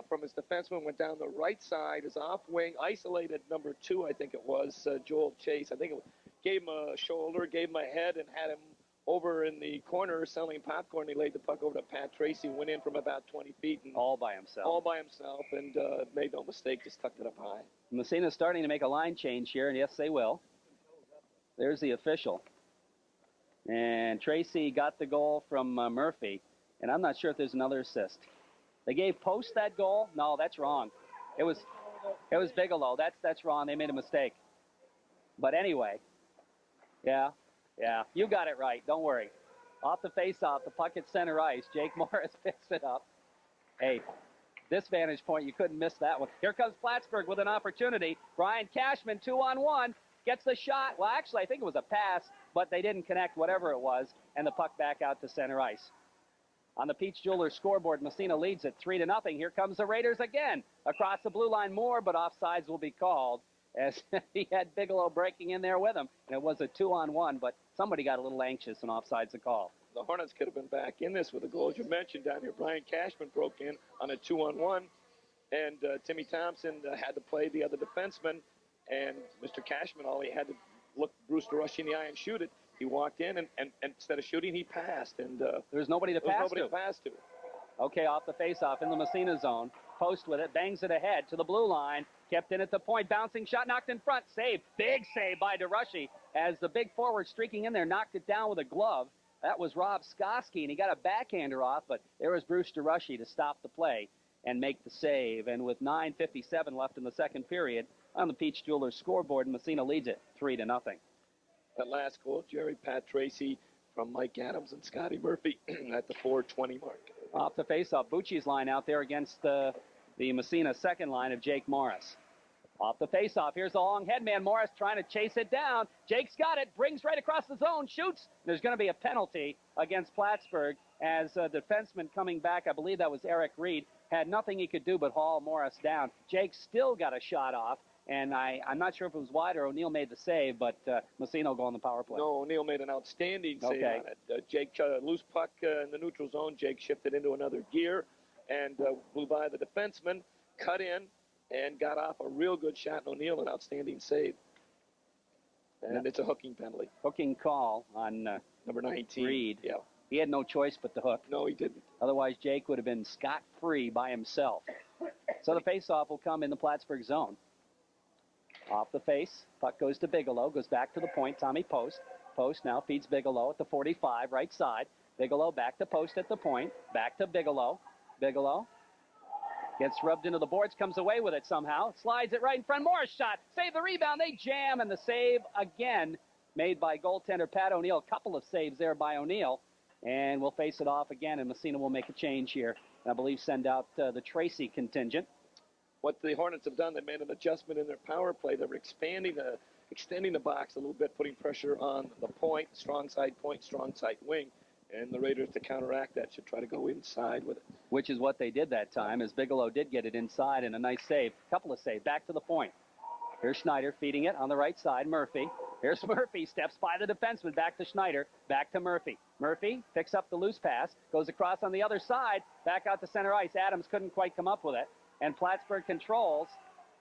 from his defenseman, went down the right side, his off wing, isolated number 2, I think it was, Joel Chase. I think it gave him a shoulder, gave him a head, and had him over in the corner selling popcorn. He laid the puck over to Pat Tracy, went in from about 20 feet. And all by himself. All by himself, and made no mistake, just tucked it up high. Massena's starting to make a line change here, and yes, they will. There's the official. And Tracy got the goal from Murphy, and I'm not sure if there's another assist. They gave Post that goal. No, that's wrong. It was Bigelow. That's wrong. They made a mistake. But anyway, yeah, you got it right. Don't worry. Off the face-off, the puck at center ice. Jake Morris picks it up. Hey, this vantage point, you couldn't miss that one. Here comes Plattsburgh with an opportunity. Brian Cashman, 2-on-1, gets the shot. Well, actually, I think it was a pass, but they didn't connect, whatever it was, and the puck back out to center ice. On the Peach Jewelers scoreboard, Massena leads it 3-0. Here comes the Raiders again. Across the blue line more, but offsides will be called as he had Bigelow breaking in there with him. And it was a 2-on-1, but somebody got a little anxious and offsides a call. The Hornets could have been back in this with a goal. As you mentioned down here, Brian Cashman broke in on a 2-on-1, and Timmy Thompson had to play the other defenseman. And Mr. Cashman, all he had to look Bruce DeRushy in the eye and shoot it. He walked in, and instead of shooting, he passed. And there was nobody to pass to. Okay, off the faceoff in the Massena zone. Post with it, bangs it ahead to the blue line. Kept in at the point, bouncing shot, knocked in front. Save, big save by DeRushy as the big forward streaking in there knocked it down with a glove. That was Rob Skoski, and he got a backhander off, but there was Bruce DeRushy to stop the play and make the save. And with 9:57 left in the second period, on the Peach Jewelers scoreboard, Massena leads it 3-0. That last goal, Jerry, Pat Tracy from Mike Adams and Scotty Murphy at the 4:20 mark. Off the faceoff, Bucci's line out there against the Massena second line of Jake Morris. Off the faceoff, here's the long headman. Morris trying to chase it down. Jake's got it, brings right across the zone, shoots. There's going to be a penalty against Plattsburgh as a defenseman coming back, I believe that was Eric Reed, had nothing he could do but haul Morris down. Jake still got a shot off, and I'm not sure if it was wide or O'Neill made the save, but Massena will go on the power play. No, O'Neill made an outstanding save on it. Jake, loose puck in the neutral zone. Jake shifted into another gear and blew by the defenseman, cut in, and got off a real good shot. And O'Neill, an outstanding save. And it's a hooking penalty. Hooking call on number 19. Reed. Yeah. He had no choice but to hook. No, he didn't. Otherwise, Jake would have been scot-free by himself. So the face-off will come in the Plattsburgh zone. Off the face, puck goes to Bigelow, goes back to the point, Tommy Post. Post now feeds Bigelow at the 45, right side. Bigelow back to Post at the point, back to Bigelow. Bigelow gets rubbed into the boards, comes away with it somehow, slides it right in front. Morris shot, save the rebound, they jam, and the save again made by goaltender Pat O'Neill. A couple of saves there by O'Neill, and we'll face it off again, and Massena will make a change here. I believe send out the Tracy contingent. What the Hornets have done, they made an adjustment in their power play. They were extending the box a little bit, putting pressure on the point, strong side wing. And the Raiders, to counteract that, should try to go inside with it. Which is what they did that time, as Bigelow did get it inside, and a nice save. Couple of saves. Back to the point. Here's Schneider feeding it on the right side. Murphy. Here's Murphy. Steps by the defenseman. Back to Schneider. Back to Murphy. Murphy picks up the loose pass. Goes across on the other side. Back out to center ice. Adams couldn't quite come up with it. And Plattsburgh controls.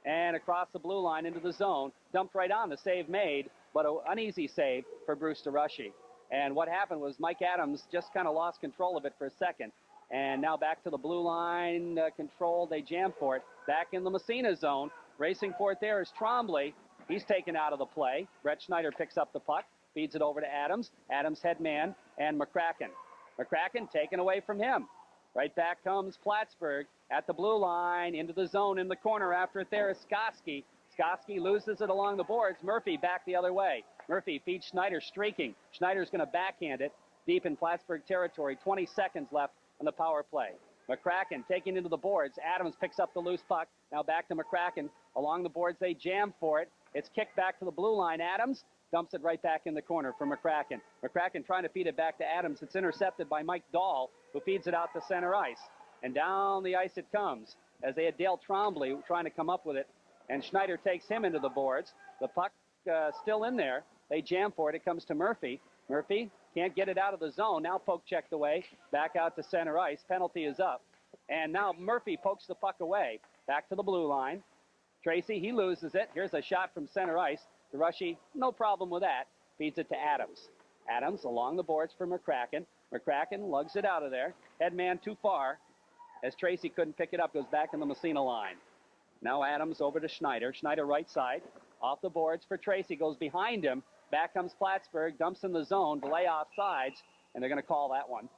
And across the blue line into the zone. Dumped right on. The save made. But an uneasy save for Bruce DeRushy. And what happened was Mike Adams just kind of lost control of it for a second. And now back to the blue line control. They jam for it. Back in the Massena zone. Racing for it there is Trombley. He's taken out of the play. Brett Schneider picks up the puck. Feeds it over to Adams. Adams head man and McCracken. McCracken taken away from him. Right back comes Plattsburgh at the blue line into the zone in the corner. After it there is Skoski. Skoski loses it along the boards. Murphy back the other way. Murphy feeds Schneider streaking. Schneider's going to backhand it deep in Plattsburgh territory. 20 seconds left on the power play. McCracken taking into the boards. Adams picks up the loose puck. Now back to McCracken. Along the boards, they jam for it. It's kicked back to the blue line. Adams dumps it right back in the corner for McCracken. McCracken trying to feed it back to Adams. It's intercepted by Mike Dahl, who feeds it out to center ice. And down the ice it comes as they had Dale Trombley trying to come up with it. And Schneider takes him into the boards. The puck still in there. They jam for it. It comes to Murphy. Murphy can't get it out of the zone. Now poke checked away. Back out to center ice. Penalty is up. And now Murphy pokes the puck away. Back to the blue line. Tracy, he loses it. Here's a shot from center ice. DeRushy, no problem with that. Feeds it to Adams. Adams along the boards for McCracken. McCracken lugs it out of there. Headman too far. As Tracy couldn't pick it up, goes back in the Massena line. Now Adams over to Schneider. Schneider right side. Off the boards for Tracy. Goes behind him. Back comes Plattsburgh. Dumps in the zone. Delay offsides. And they're going to call that one.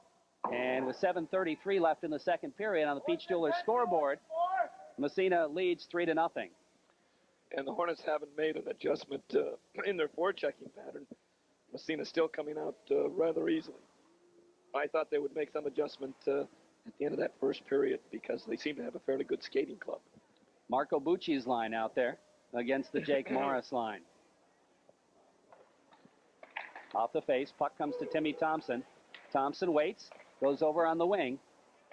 And with 7:33 left in the second period on the Peach Jewelers scoreboard, Massena leads 3-0. And the Hornets haven't made an adjustment in their forechecking pattern. Massena's still coming out rather easily. I thought they would make some adjustment at the end of that first period because they seem to have a fairly good skating club. Marco Bucci's line out there against the Jake Morris line. Off the face, puck comes to Timmy Thompson. Thompson waits, goes over on the wing.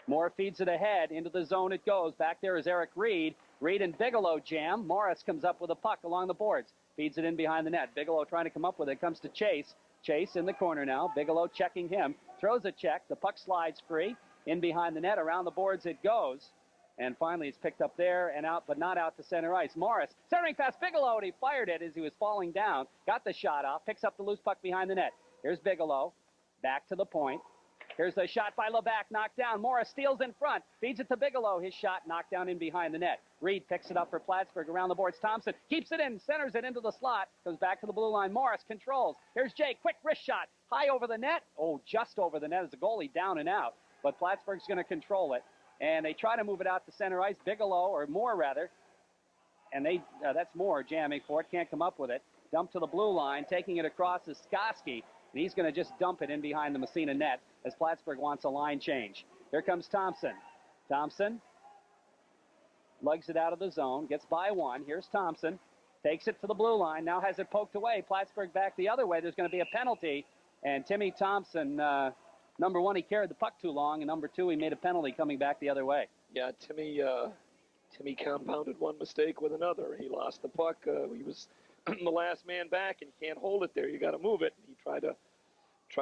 Moore feeds it ahead, into the zone it goes. Back there is Eric Reed. Reed and Bigelow jam. Morris comes up with a puck along the boards. Feeds it in behind the net. Bigelow trying to come up with it. Comes to Chase. Chase in the corner now. Bigelow checking him. Throws a check. The puck slides free. In behind the net. Around the boards it goes. And finally it's picked up there and out, but not out to center ice. Morris centering past Bigelow, and he fired it as he was falling down. Got the shot off. Picks up the loose puck behind the net. Here's Bigelow. Back to the point. Here's the shot by Levac, knocked down. Morris steals in front, feeds it to Bigelow. His shot knocked down in behind the net. Reed picks it up for Plattsburgh around the boards. Thompson keeps it in, centers it into the slot, goes back to the blue line. Morris controls. Here's Jake, quick wrist shot, high over the net. Oh, just over the net as the goalie down and out. But Plattsburgh's going to control it. And they try to move it out to center ice. Bigelow, or Moore rather, and that's Moore jamming for it, can't come up with it. Dump to the blue line, taking it across is Skoski. And he's going to just dump it in behind the Massena net as Plattsburgh wants a line change. Here comes Thompson. Thompson lugs it out of the zone, gets by one. Here's Thompson. Takes it to the blue line. Now has it poked away. Plattsburgh back the other way. There's going to be a penalty. And Timmy Thompson, number one, he carried the puck too long. And number two, he made a penalty coming back the other way. Yeah, Timmy compounded one mistake with another. He lost the puck. He was the last man back, and you can't hold it there. You got to move it. He tried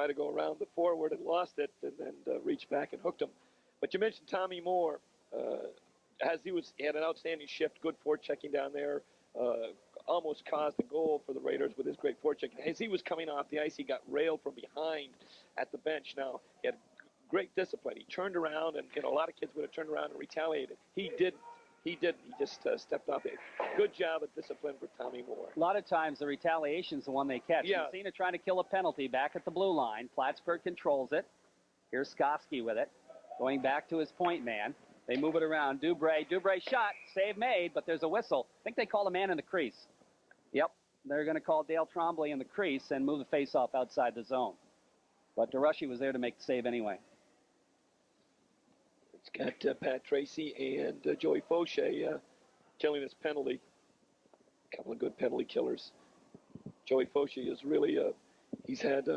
to go around the forward and lost it, and then reached back and hooked him. But you mentioned Tommy Moore. He had an outstanding shift, good forechecking down there. Almost caused a goal for the Raiders with his great forechecking. As he was coming off the ice, he got railed from behind at the bench. Now, he had great discipline. He turned around, and a lot of kids would have turned around and retaliated. He didn't. He just stepped off it. Good job of discipline for Tommy Moore. A lot of times the retaliation's the one they catch. Yeah. Massena trying to kill a penalty back at the blue line. Plattsburgh controls it. Here's Skoski with it. Going back to his point man. They move it around. Dubray shot. Save made, but there's a whistle. I think they call a man in the crease. Yep. They're going to call Dale Trombley in the crease and move the face-off outside the zone. But DeRushy was there to make the save anyway. It's got Pat Tracy and Joey Fauché killing this penalty. A couple of good penalty killers. Joey Fauché is really, he's had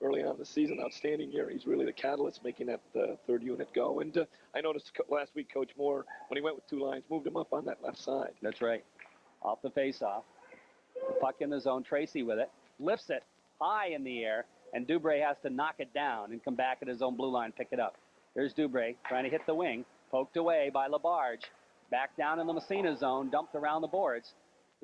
early on in the season outstanding year. He's really the catalyst making that third unit go. And I noticed last week Coach Moore, when he went with two lines, moved him up on that left side. That's right. Off the face-off. The puck in the zone. Tracy with it. Lifts it high in the air. And Dubray has to knock it down and come back at his own blue line, pick it up. There's Dubray trying to hit the wing. Poked away by Labarge. Back down in the Massena zone. Dumped around the boards.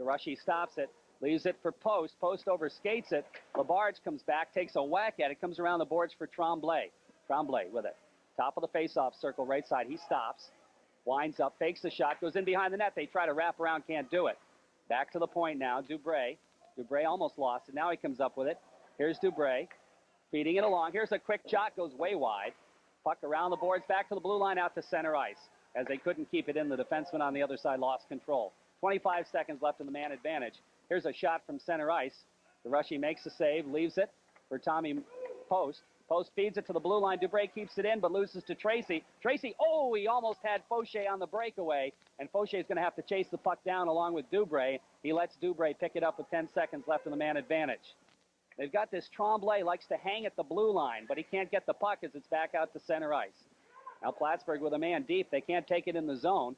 DeRushy stops it. Leaves it for Post. Post over skates it. Labarge comes back. Takes a whack at it. Comes around the boards for Tremblay. Tremblay with it. Top of the face-off circle. Right side. He stops. Winds up. Fakes the shot. Goes in behind the net. They try to wrap around. Can't do it. Back to the point now. Dubray. Dubray almost lost it. Now he comes up with it. Here's Dubray. Feeding it along. Here's a quick shot. Goes way wide. Puck around the boards, back to the blue line, out to center ice. As they couldn't keep it in, the defenseman on the other side lost control. 25 seconds left in the man advantage. Here's a shot from center ice. DeRushy makes the save, leaves it for Tommy Post. Post feeds it to the blue line. Dubray keeps it in, but loses to Tracy. Tracy, he almost had Fauché on the breakaway, and Fauché is going to have to chase the puck down along with Dubray. He lets Dubray pick it up with 10 seconds left in the man advantage. They've got this Tremblay, likes to hang at the blue line, but he can't get the puck as it's back out to center ice. Now Plattsburgh with a man deep. They can't take it in the zone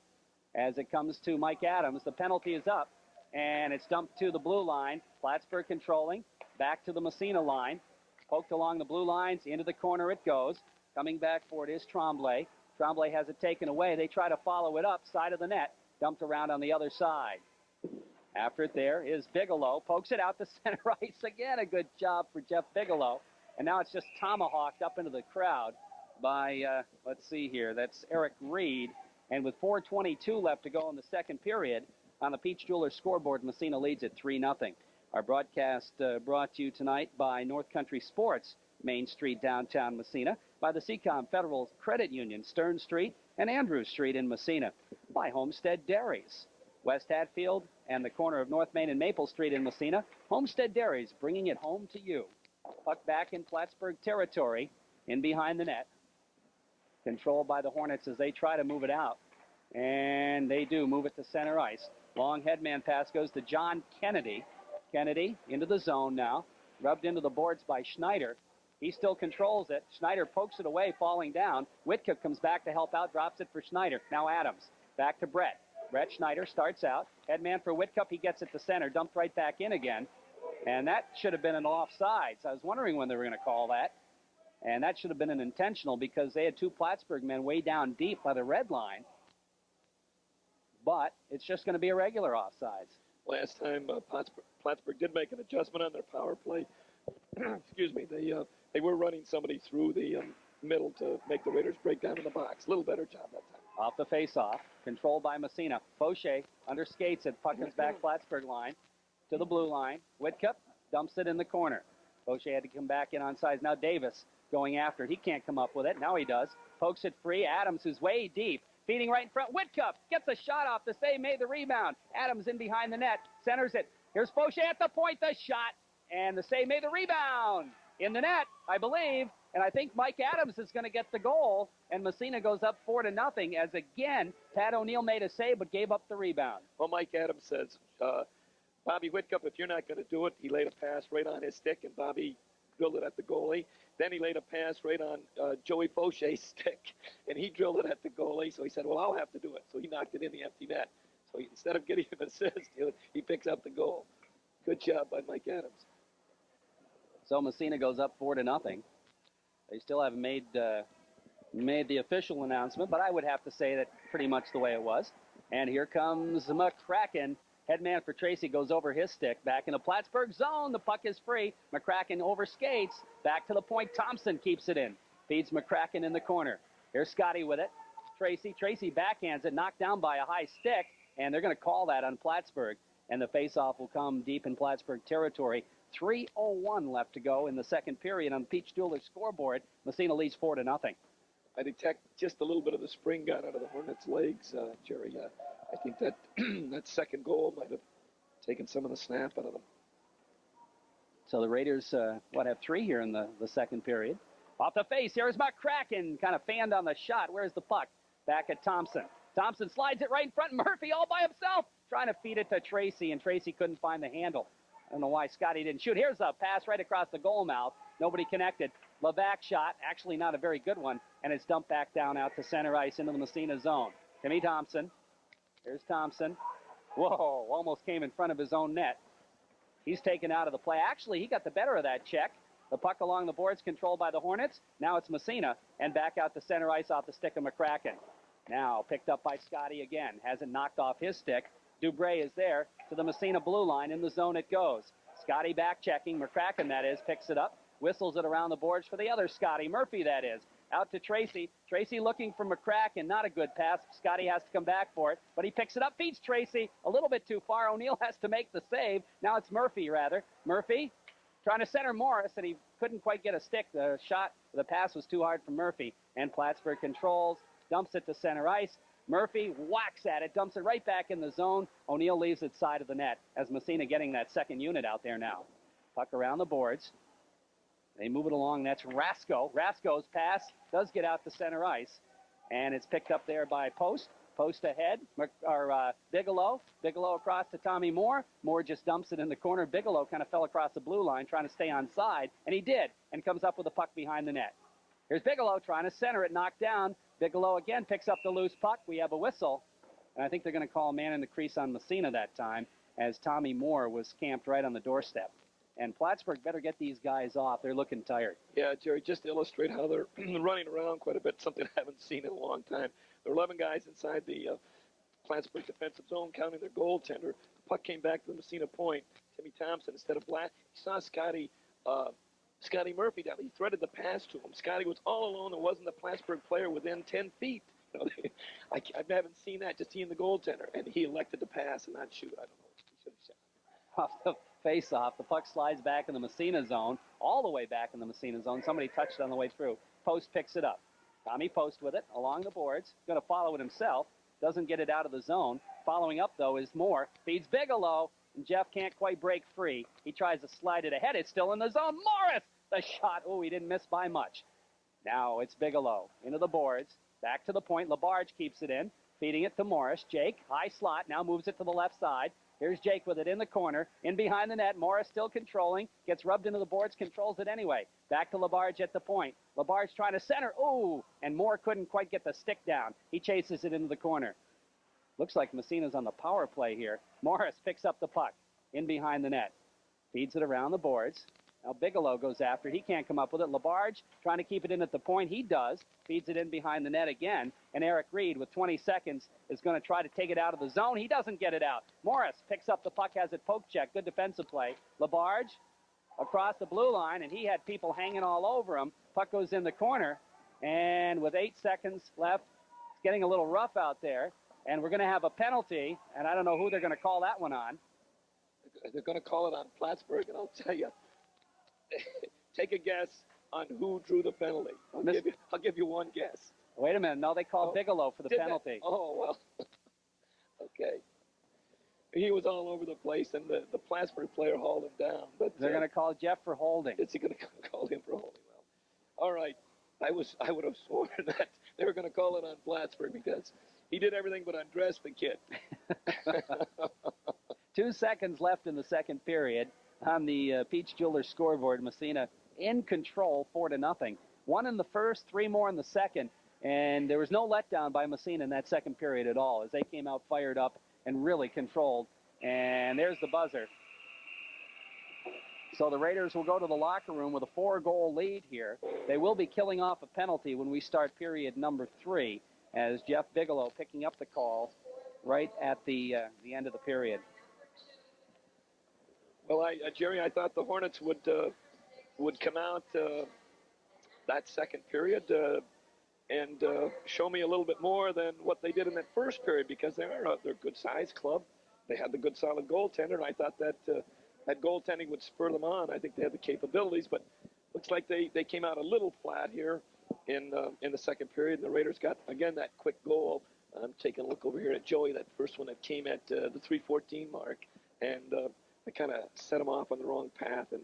as it comes to Mike Adams. The penalty is up, and it's dumped to the blue line. Plattsburgh controlling. Back to the Massena line. Poked along the blue lines. Into the corner it goes. Coming back for it is Tremblay. Tremblay has it taken away. They try to follow it up. Side of the net. Dumped around on the other side. After it there is Bigelow. Pokes it out to center ice. Again, a good job for Jeff Bigelow. And now it's just tomahawked up into the crowd by, let's see here, that's Eric Reed. And with 4:22 left to go in the second period, on the Peach Jewelers scoreboard, Massena leads at 3-0. Our broadcast brought to you tonight by North Country Sports, Main Street, downtown Massena, by the Seacom Federal Credit Union, Stern Street, and Andrews Street in Massena, by Homestead Dairies, West Hatfield, and the corner of North Main and Maple Street in Massena. Homestead Dairies, bringing it home to you. Puck back in Plattsburgh territory, in behind the net. controlled by the Hornets as they try to move it out. And they do move it to center ice. Long headman pass goes to John Kennedy. Kennedy into the zone now. Rubbed into the boards by Schneider. He still controls it. Schneider pokes it away, falling down. Whitcup comes back to help out, drops it for Schneider. Now Adams. Back to Brett. Brett Schneider starts out. Headman for Whitcup. He gets it to center. Dumped right back in again. And that should have been an offsides. I was wondering when they were going to call that. And that should have been an intentional because they had two Plattsburgh men way down deep by the red line. But it's just going to be a regular offsides. Last time Plattsburgh did make an adjustment on their power play. Excuse me. They were running somebody through the middle to make the Raiders break down in the box. A little better job that time. Off the face-off, controlled by Massena. Fauché underskates it. Puck comes back Plattsburgh line to the blue line. Whitcup dumps it in the corner. Fauché had to come back in on sides. Now Davis going after it. He can't come up with it. Now he does. Pokes it free. Adams, who's way deep, feeding right in front. Whitcup gets a shot off. The save made the rebound. Adams in behind the net. Centers it. Here's Fauché at the point. The shot. And the save made the rebound. In the net, I believe. And I think Mike Adams is going to get the goal. And Massena goes up 4-0 as, again, Pat O'Neill made a save but gave up the rebound. Well, Mike Adams says, Bobby Whitcup, if you're not going to do it, he laid a pass right on his stick, and Bobby drilled it at the goalie. Then he laid a pass right on Joey Fauché's stick, and he drilled it at the goalie. So he said, well, I'll have to do it. So he knocked it in the empty net. So instead of getting an assist, he picks up the goal. Good job by Mike Adams. So Massena goes up 4-0. They still haven't made the official announcement, but I would have to say that pretty much the way it was. And here comes McCracken. Headman for Tracy goes over his stick. Back in the Plattsburgh zone. The puck is free. McCracken overskates. Back to the point. Thompson keeps it in. Feeds McCracken in the corner. Here's Scotty with it. Tracy backhands it. Knocked down by a high stick. And they're going to call that on Plattsburgh. And the faceoff will come deep in Plattsburgh territory. 3:01 left to go in the second period on Peach Jeweler's scoreboard. Massena leads 4-0. I detect just a little bit of the spring gone out of the Hornets' legs, Jerry. I think that that second goal might have taken some of the snap out of them. So the Raiders, have three here in the second period. Off the face, here's McCracken, kind of fanned on the shot. Where's the puck? Back at Thompson. Thompson slides it right in front. Murphy all by himself, trying to feed it to Tracy, and Tracy couldn't find the handle. I don't know why Scotty didn't shoot. Here's a pass right across the goal mouth. Nobody connected. Levac shot, actually not a very good one, and it's dumped back down out to center ice into the Massena zone. Timmy Thompson. Here's Thompson. Whoa, almost came in front of his own net. He's taken out of the play. Actually, he got the better of that check. The puck along the boards controlled by the Hornets. Now it's Massena, and back out to center ice off the stick of McCracken. Now picked up by Scotty again. Hasn't knocked off his stick. Dubray is there to the Massena blue line. In the zone it goes. Scotty back checking. McCracken, that is, picks it up. Whistles it around the boards for the other Scotty. Murphy, that is. Out to Tracy. Tracy looking for McCracken. Not a good pass. Scotty has to come back for it. But he picks it up. Feeds Tracy a little bit too far. O'Neill has to make the save. Now it's Murphy, rather. Murphy trying to center Morris, and he couldn't quite get a stick. The pass was too hard for Murphy. And Plattsburgh controls. Dumps it to center ice. Murphy whacks at it, dumps it right back in the zone. O'Neill leaves it side of the net as Massena getting that second unit out there now. Puck around the boards. They move it along. That's Rasko. Rasko's pass does get out to center ice, and it's picked up there by Post. Post ahead, Bigelow. Bigelow across to Tommy Moore. Moore just dumps it in the corner. Bigelow kind of fell across the blue line trying to stay on side, and he did, and comes up with a puck behind the net. Here's Bigelow trying to center it, knocked down. Bigelow again picks up the loose puck. We have a whistle, and I think they're going to call a man in the crease on Massena that time as Tommy Moore was camped right on the doorstep. And Plattsburgh better get these guys off. They're looking tired. Yeah, Jerry, just to illustrate how they're running around quite a bit, something I haven't seen in a long time. There are 11 guys inside the Plattsburgh defensive zone counting their goaltender. The puck came back to the Massena point. Timmy Thompson, instead of Black, he saw Scotty Murphy down. He threaded the pass to him. Scotty was all alone. There wasn't a Plattsburgh player within 10 feet. You know, I haven't seen that, just seeing the goaltender. And he elected to pass and not shoot. I don't know. He should have shot. Off the face-off, the puck slides back in the Massena zone, all the way back in the Massena zone. Somebody touched it on the way through. Post picks it up. Tommy Post with it along the boards. Going to follow it himself. Doesn't get it out of the zone. Following up, though, is Moore. Feeds Bigelow, and Jeff can't quite break free. He tries to slide it ahead. It's still in the zone. Morris! The shot. Oh, he didn't miss by much. Now it's Bigelow into the boards. Back to the point. Labarge keeps it in. Feeding it to Morris. Jake, high slot, now moves it to the left side. Here's Jake with it in the corner. In behind the net. Morris still controlling. Gets rubbed into the boards. Controls it anyway. Back to Labarge at the point. Labarge trying to center. Ooh! And Moore couldn't quite get the stick down. He chases it into the corner. Looks like Massena's on the power play here. Morris picks up the puck. In behind the net. Feeds it around the boards. Now Bigelow goes after it. He can't come up with it. Labarge trying to keep it in at the point. He does. Feeds it in behind the net again. And Eric Reed, with 20 seconds, is going to try to take it out of the zone. He doesn't get it out. Morris picks up the puck, has it poke check. Good defensive play. Labarge across the blue line, and he had people hanging all over him. Puck goes in the corner. And with 8 seconds left, it's getting a little rough out there. And we're going to have a penalty, and I don't know who they're going to call that one on. They're going to call it on Plattsburgh, and I'll tell you, take a guess on who drew the penalty. I'll give you one guess. Wait a minute. No, they called Bigelow for the penalty. Oh, well. Okay. He was all over the place, and the Plattsburgh player hauled him down. But they're going to call Jeff for holding. Is he going to call him for holding? Well, all right. I would have sworn that they were going to call it on Plattsburgh because he did everything but undress the kid. 2 seconds left in the second period. On the Peach Jewelers scoreboard, Massena in control, 4-0. 1 in the first, 3 more in the second, and there was no letdown by Massena in that second period at all as they came out fired up and really controlled. And there's the buzzer. So the Raiders will go to the locker room with a 4-goal lead here. They will be killing off a penalty when we start period number 3, as Jeff Bigelow picking up the call right at the end of the period. Well, Jerry, I thought the Hornets would come out that second period and show me a little bit more than what they did in that first period because they're a good-sized club. They had the good, solid goaltender, and I thought that that goaltending would spur them on. I think they had the capabilities, but looks like they came out a little flat here in the second period. And the Raiders got, again, that quick goal. I'm taking a look over here at Joey, that first one that came at the 3:14 mark, and I kind of set them off on the wrong path, and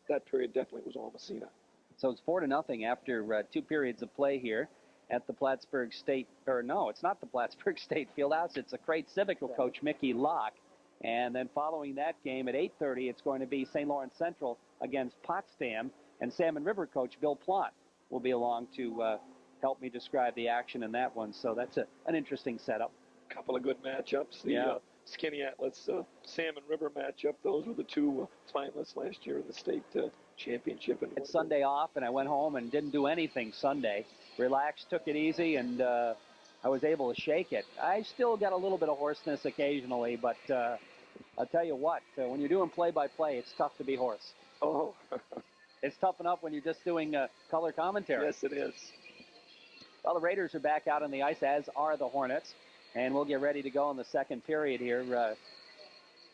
that period definitely was all Massena. So it's 4-0 after 2 periods of play here at the Plattsburgh State, or no, it's not the Plattsburgh State Fieldhouse. It's a Crate Civic coach, Mickey Locke. And then following that game at 8:30, it's going to be St. Lawrence Central against Potsdam, and Salmon River coach Bill Plott will be along to help me describe the action in that one. So that's an interesting setup. A couple of good matchups. The Skinny Atlas Salmon River matchup. Those were the 2 finalists last year in the state championship. It's Sunday off, and I went home and didn't do anything Sunday. Relaxed, took it easy, and I was able to shake it. I still got a little bit of hoarseness occasionally, but I'll tell you what, when you're doing play-by-play, it's tough to be hoarse. Oh. It's tough enough when you're just doing color commentary. Yes, it is. Well, the Raiders are back out on the ice, as are the Hornets. And we'll get ready to go in the second period here.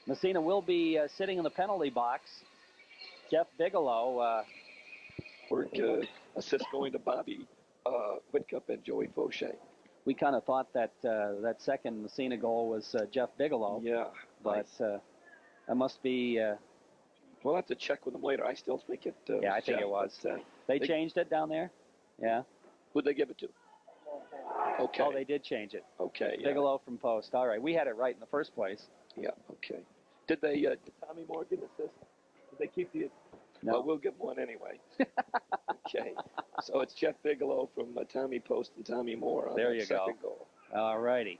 Massena will be sitting in the penalty box. Jeff Bigelow. Assist going to Bobby Whitcup and Joey Fauché. We kind of thought that that second Massena goal was Jeff Bigelow. Yeah. But that must be... we'll have to check with them later. I still think it I think Jeff, it was. But, they changed it down there? Yeah. Who'd they give it to? Okay. Oh, they did change it. Okay. Yeah. Bigelow from post. All right. We had it right in the first place. Yeah. Okay. Did they? Did Tommy Moore get an assist? Did they keep the? No. Well, we'll give one anyway. Okay. So it's Jeff Bigelow from Tommy Post and Tommy Moore on there you second go. goal. All righty.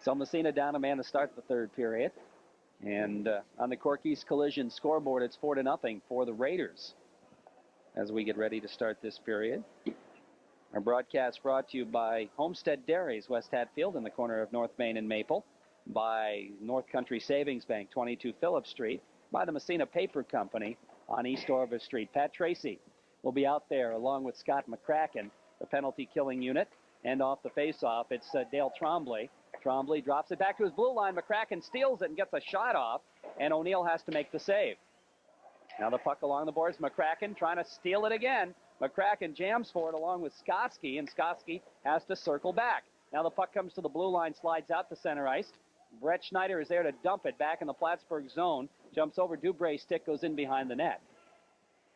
So Massena down a man to start the third period. And on the Corky's Collision scoreboard, it's 4-0 for the Raiders as we get ready to start this period. Our broadcast brought to you by Homestead Dairies, West Hatfield, in the corner of North Main and Maple, by North Country Savings Bank, 22 Phillips Street, by the Massena Paper Company on East Orvis Street. Pat Tracy will be out there along with Scott McCracken, the penalty killing unit. And off the faceoff, it's Dale Trombley. Trombley drops it back to his blue line. McCracken steals it and gets a shot off, and O'Neill has to make the save. Now the puck along the boards. McCracken trying to steal it again. McCracken jams for it along with Skoski, and Skoski has to circle back. Now the puck comes to the blue line, slides out to center ice. Brett Schneider is there to dump it back in the Plattsburgh zone. Jumps over Dubré's stick, goes in behind the net.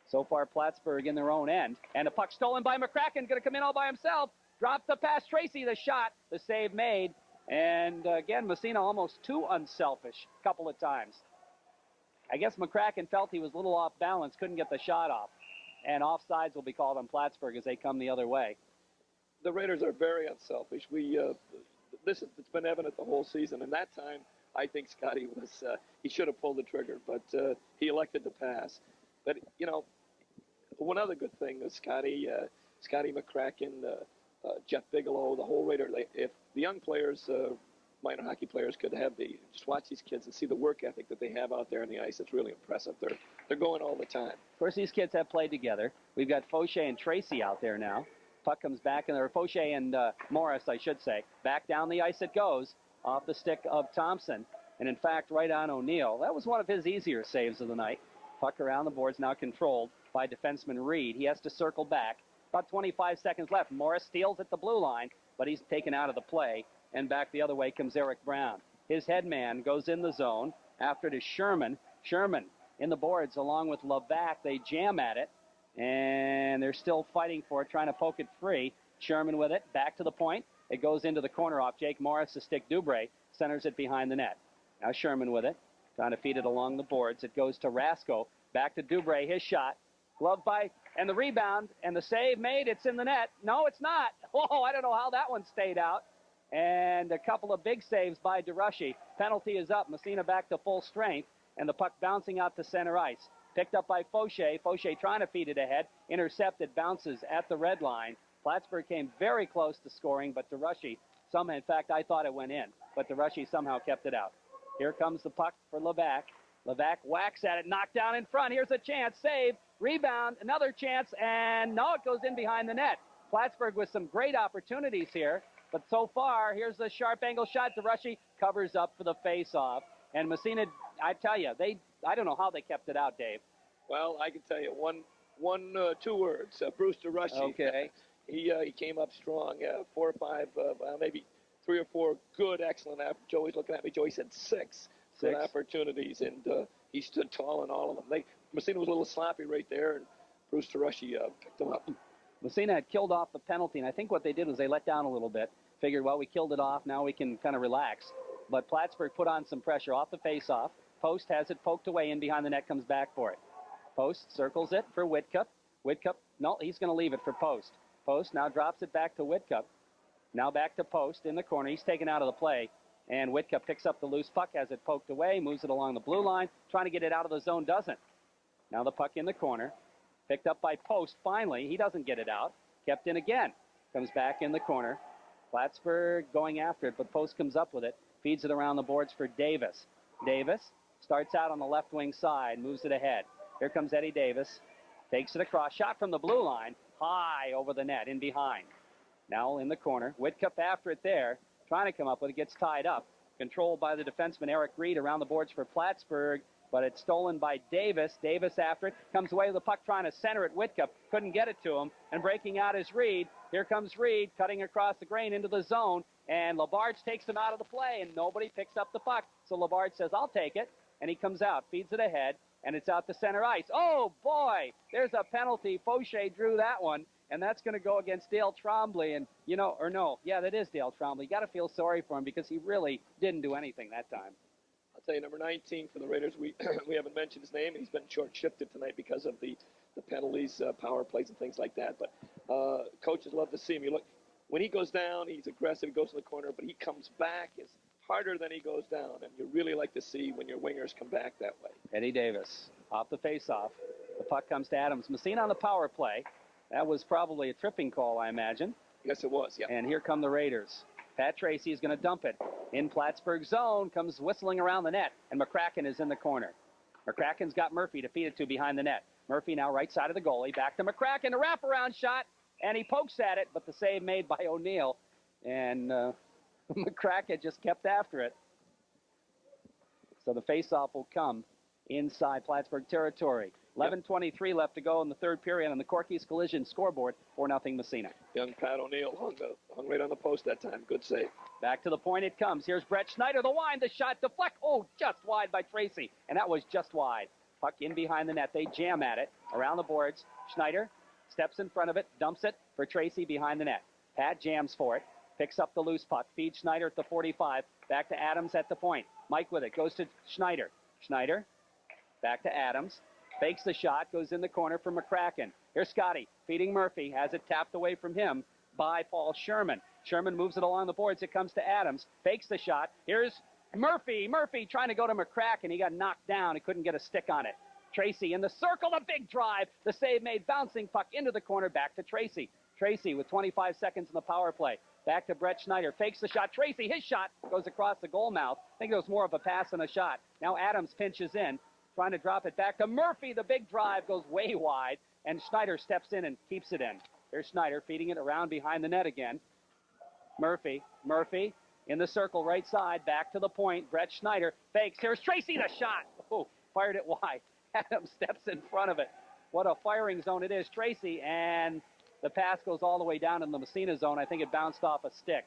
So far, Plattsburgh in their own end. And the puck stolen by McCracken, going to come in all by himself. Drops the pass, Tracy, the shot, the save made. And again, Massena almost too unselfish a couple of times. I guess McCracken felt he was a little off balance, couldn't get the shot off. And offsides will be called on Plattsburgh as they come the other way. The Raiders are very unselfish. It's been evident the whole season. And that time, I think Scotty he should have pulled the trigger, but he elected to pass. But, you know, one other good thing is Scotty McCracken, Jeff Bigelow, the whole Raider. If the young players, minor hockey players, could just watch these kids and see the work ethic that they have out there on the ice, it's really impressive. They're going all the time. Of course, these kids have played together. We've got Fauché and Tracy out there now. Puck comes back, or Fauché and Morris, I should say. Back down the ice it goes, off the stick of Thompson. And in fact, right on O'Neill. That was one of his easier saves of the night. Puck around the boards, now controlled by defenseman Reed. He has to circle back. About 25 seconds left. Morris steals at the blue line, but he's taken out of the play. And back the other way comes Eric Brown. His head man goes in the zone. After it is Sherman. Sherman in the boards along with Levac. They jam at it. And they're still fighting for it, trying to poke it free. Sherman with it, back to the point. It goes into the corner off Jake Morris to stick Dubray. Centers it behind the net. Now Sherman with it, trying to feed it along the boards. It goes to Rasko. Back to Dubray, his shot. Glove by, and the rebound, and the save made. It's in the net. No, it's not. Oh, I don't know how that one stayed out. And a couple of big saves by DeRushy. Penalty is up. Massena back to full strength, and the puck bouncing out to center ice. Picked up by Fauché. Fauché trying to feed it ahead. Intercepted, bounces at the red line. Plattsburgh came very close to scoring, but DeRushy, in fact, I thought it went in, but DeRushy somehow kept it out. Here comes the puck for Levac. Levac whacks at it, knocked down in front. Here's a chance, save, rebound, another chance, and no, it goes in behind the net. Plattsburgh with some great opportunities here, but so far, here's the sharp angle shot. DeRushy covers up for the face-off. And Massena, I tell you, I don't know how they kept it out, Dave. Well, I can tell you two words. Bruce DeRushy. Okay. He came up strong. 4 or 5, maybe 3 or 4 good, excellent. Joey's looking at me. Joey said 6 good opportunities, and he stood tall in all of them. Massena was a little sloppy right there, and Bruce DeRushy picked him up. Massena had killed off the penalty, and I think what they did was they let down a little bit. Figured, well, we killed it off. Now we can kind of relax. But Plattsburgh put on some pressure off the face-off. Post has it poked away in behind the net, comes back for it. Post circles it for Whitcup. Whitcup, no, he's going to leave it for Post. Post now drops it back to Whitcup. Now back to Post in the corner. He's taken out of the play. And Whitcup picks up the loose puck, has it poked away, moves it along the blue line, trying to get it out of the zone, doesn't. Now the puck in the corner. Picked up by Post, finally. He doesn't get it out. Kept in again. Comes back in the corner. Plattsburgh going after it, but Post comes up with it. Feeds it around the boards for Davis. Davis starts out on the left wing side, moves it ahead. Here comes Eddie Davis. Takes it across. Shot from the blue line. High over the net, in behind. Now in the corner. Whitcup after it there. Trying to come up with it. Gets tied up. Controlled by the defenseman Eric Reed around the boards for Plattsburgh. But it's stolen by Davis. Davis after it. Comes away with the puck trying to center it. Whitcup couldn't get it to him. And breaking out is Reed. Here comes Reed cutting across the grain into the zone. And Labarge takes him out of the play. And nobody picks up the puck. So Labarge says, I'll take it. And he comes out. Feeds it ahead. And it's out to center ice. Oh, boy. There's a penalty. Fauché drew that one. And that's going to go against Dale Trombley. And, that is Dale Trombley. You got to feel sorry for him because he really didn't do anything that time. I'll tell you, number 19 for the Raiders, we haven't mentioned his name. He's been short-shifted tonight because of the penalties, power plays, and things like that. But coaches love to see him. You look, when he goes down, he's aggressive. He goes in the corner, but he comes back. It's harder than he goes down. And you really like to see when your wingers come back that way. Eddie Davis off the face-off. The puck comes to Adams. Massena on the power play. That was probably a tripping call, I imagine. Yes, it was, yeah. And here come the Raiders. Pat Tracy is going to dump it. In Plattsburgh zone, comes whistling around the net, and McCracken is in the corner. McCracken's got Murphy to feed it to behind the net. Murphy now right side of the goalie. Back to McCracken, a wraparound shot, and he pokes at it, but the save made by O'Neill. And McCracken just kept after it. So the faceoff will come inside Plattsburgh territory. 11:23 left to go in the third period on the Corky's Collision scoreboard. 4-0 Massena. Young Pat O'Neill hung right on the post that time. Good save. Back to the point it comes. Here's Brett Schneider, the wind, the shot, deflect. Oh, just wide by Tracy. And that was just wide. Puck in behind the net. They jam at it. Around the boards. Schneider steps in front of it, dumps it for Tracy behind the net. Pat jams for it. Picks up the loose puck. Feeds Schneider at the 45. Back to Adams at the point. Mike with it. Goes to Schneider. Schneider. Back to Adams. Fakes the shot. Goes in the corner for McCracken. Here's Scotty. Feeding Murphy. Has it tapped away from him by Paul Sherman. Sherman moves it along the boards. It comes to Adams. Fakes the shot. Here's Murphy. Murphy trying to go to McCracken. He got knocked down. He couldn't get a stick on it. Tracy in the circle. A big drive. The save made. Bouncing puck into the corner. Back to Tracy. Tracy with 25 seconds in the power play. Back to Brett Schneider. Fakes the shot. Tracy, his shot goes across the goal mouth. I think it was more of a pass than a shot. Now Adams pinches in, trying to drop it back to Murphy. The big drive goes way wide, and Schneider steps in and keeps it in. Here's Schneider feeding it around behind the net again. Murphy in the circle, right side, back to the point. Brett Schneider fakes. Here's Tracy, the shot. Oh, fired it wide. Adams steps in front of it. What a firing zone it is. Tracy, and the pass goes all the way down in the Massena zone. I think it bounced off a stick.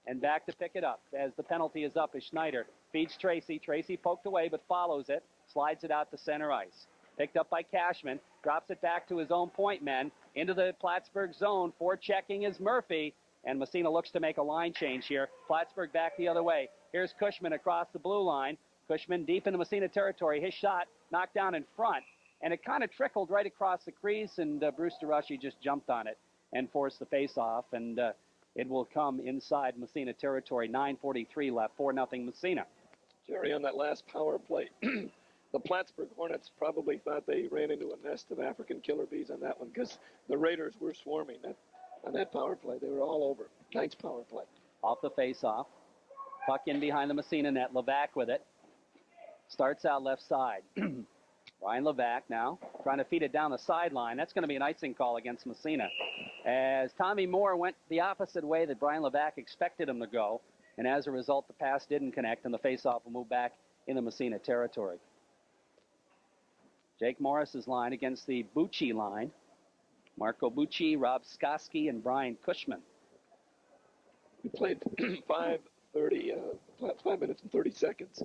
And back to pick it up as the penalty is up is Schneider. Feeds Tracy. Tracy poked away but follows it. Slides it out to center ice. Picked up by Cashman. Drops it back to his own point men. Into the Plattsburgh zone. Forechecking is Murphy. And Massena looks to make a line change here. Plattsburgh back the other way. Here's Cushman across the blue line. Cushman deep into Massena territory. His shot knocked down in front. And it kind of trickled right across the crease, and Bruce DeRushy just jumped on it and forced the face-off, and it will come inside Massena territory. 9:43 left, 4-0 Massena. Jerry, on that last power play, the Plattsburgh Hornets probably thought they ran into a nest of African killer bees on that one because the Raiders were swarming on that power play. They were all over. Nice power play. Off the face-off. Puck in behind the Massena net. Levac with it. Starts out left side. Ryan Levac now trying to feed it down the sideline. That's going to be an icing call against Massena. As Tommy Moore went the opposite way that Brian Levac expected him to go, and as a result, the pass didn't connect, and the faceoff will move back in the Massena territory. Jake Morris's line against the Bucci line. Marco Bucci, Rob Skoski, and Brian Cushman. We played 5 minutes and 30 seconds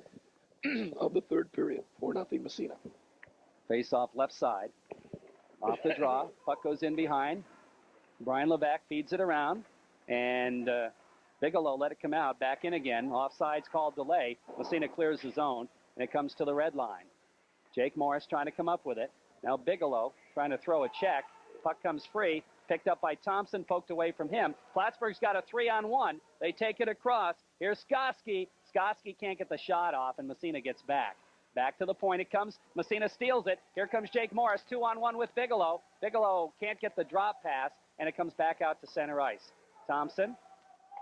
of the third period. 4-0 Massena. Face off left side. Off the draw. Puck goes in behind. Brian Levac feeds it around. And Bigelow let it come out. Back in again. Offside's called delay. Massena clears the zone. And it comes to the red line. Jake Morris trying to come up with it. Now Bigelow trying to throw a check. Puck comes free. Picked up by Thompson. Poked away from him. Plattsburgh's got a 3-on-1. They take it across. Here's Skoski. Skoski can't get the shot off. And Massena gets back. Back to the point it comes. Massena steals it. Here comes Jake Morris, 2-on-1 with Bigelow. Bigelow can't get the drop pass, and it comes back out to center ice. Thompson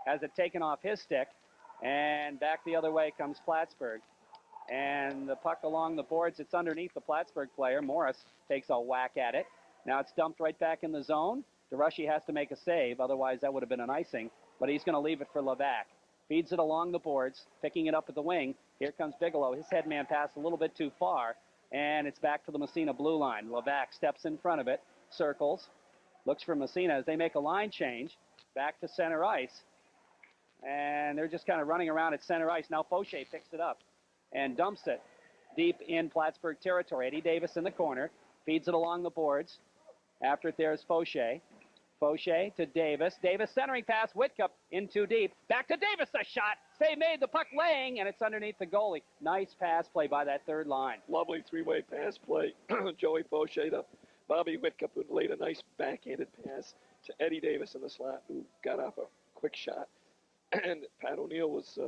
has it taken off his stick, and back the other way comes Plattsburgh. And the puck along the boards, it's underneath the Plattsburgh player. Morris takes a whack at it. Now it's dumped right back in the zone. DeRushy has to make a save, otherwise that would have been an icing, but he's going to leave it for Levac. Feeds it along the boards, picking it up at the wing. Here comes Bigelow. His headman passed a little bit too far, and it's back to the Massena blue line. Levac steps in front of it, circles, looks for Massena as they make a line change. Back to center ice, and they're just kind of running around at center ice. Now Fauché picks it up and dumps it deep in Plattsburgh territory. Eddie Davis in the corner, feeds it along the boards. After it, there's Fauché. Fauché to Davis. Davis centering pass. Whitcup in too deep. Back to Davis. A shot. Save made. The puck laying, and it's underneath the goalie. Nice pass play by that third line. Lovely three-way pass play. Joey Fauché to Bobby Whitcup, who laid a nice backhanded pass to Eddie Davis in the slot, who got off a quick shot. And Pat O'Neill was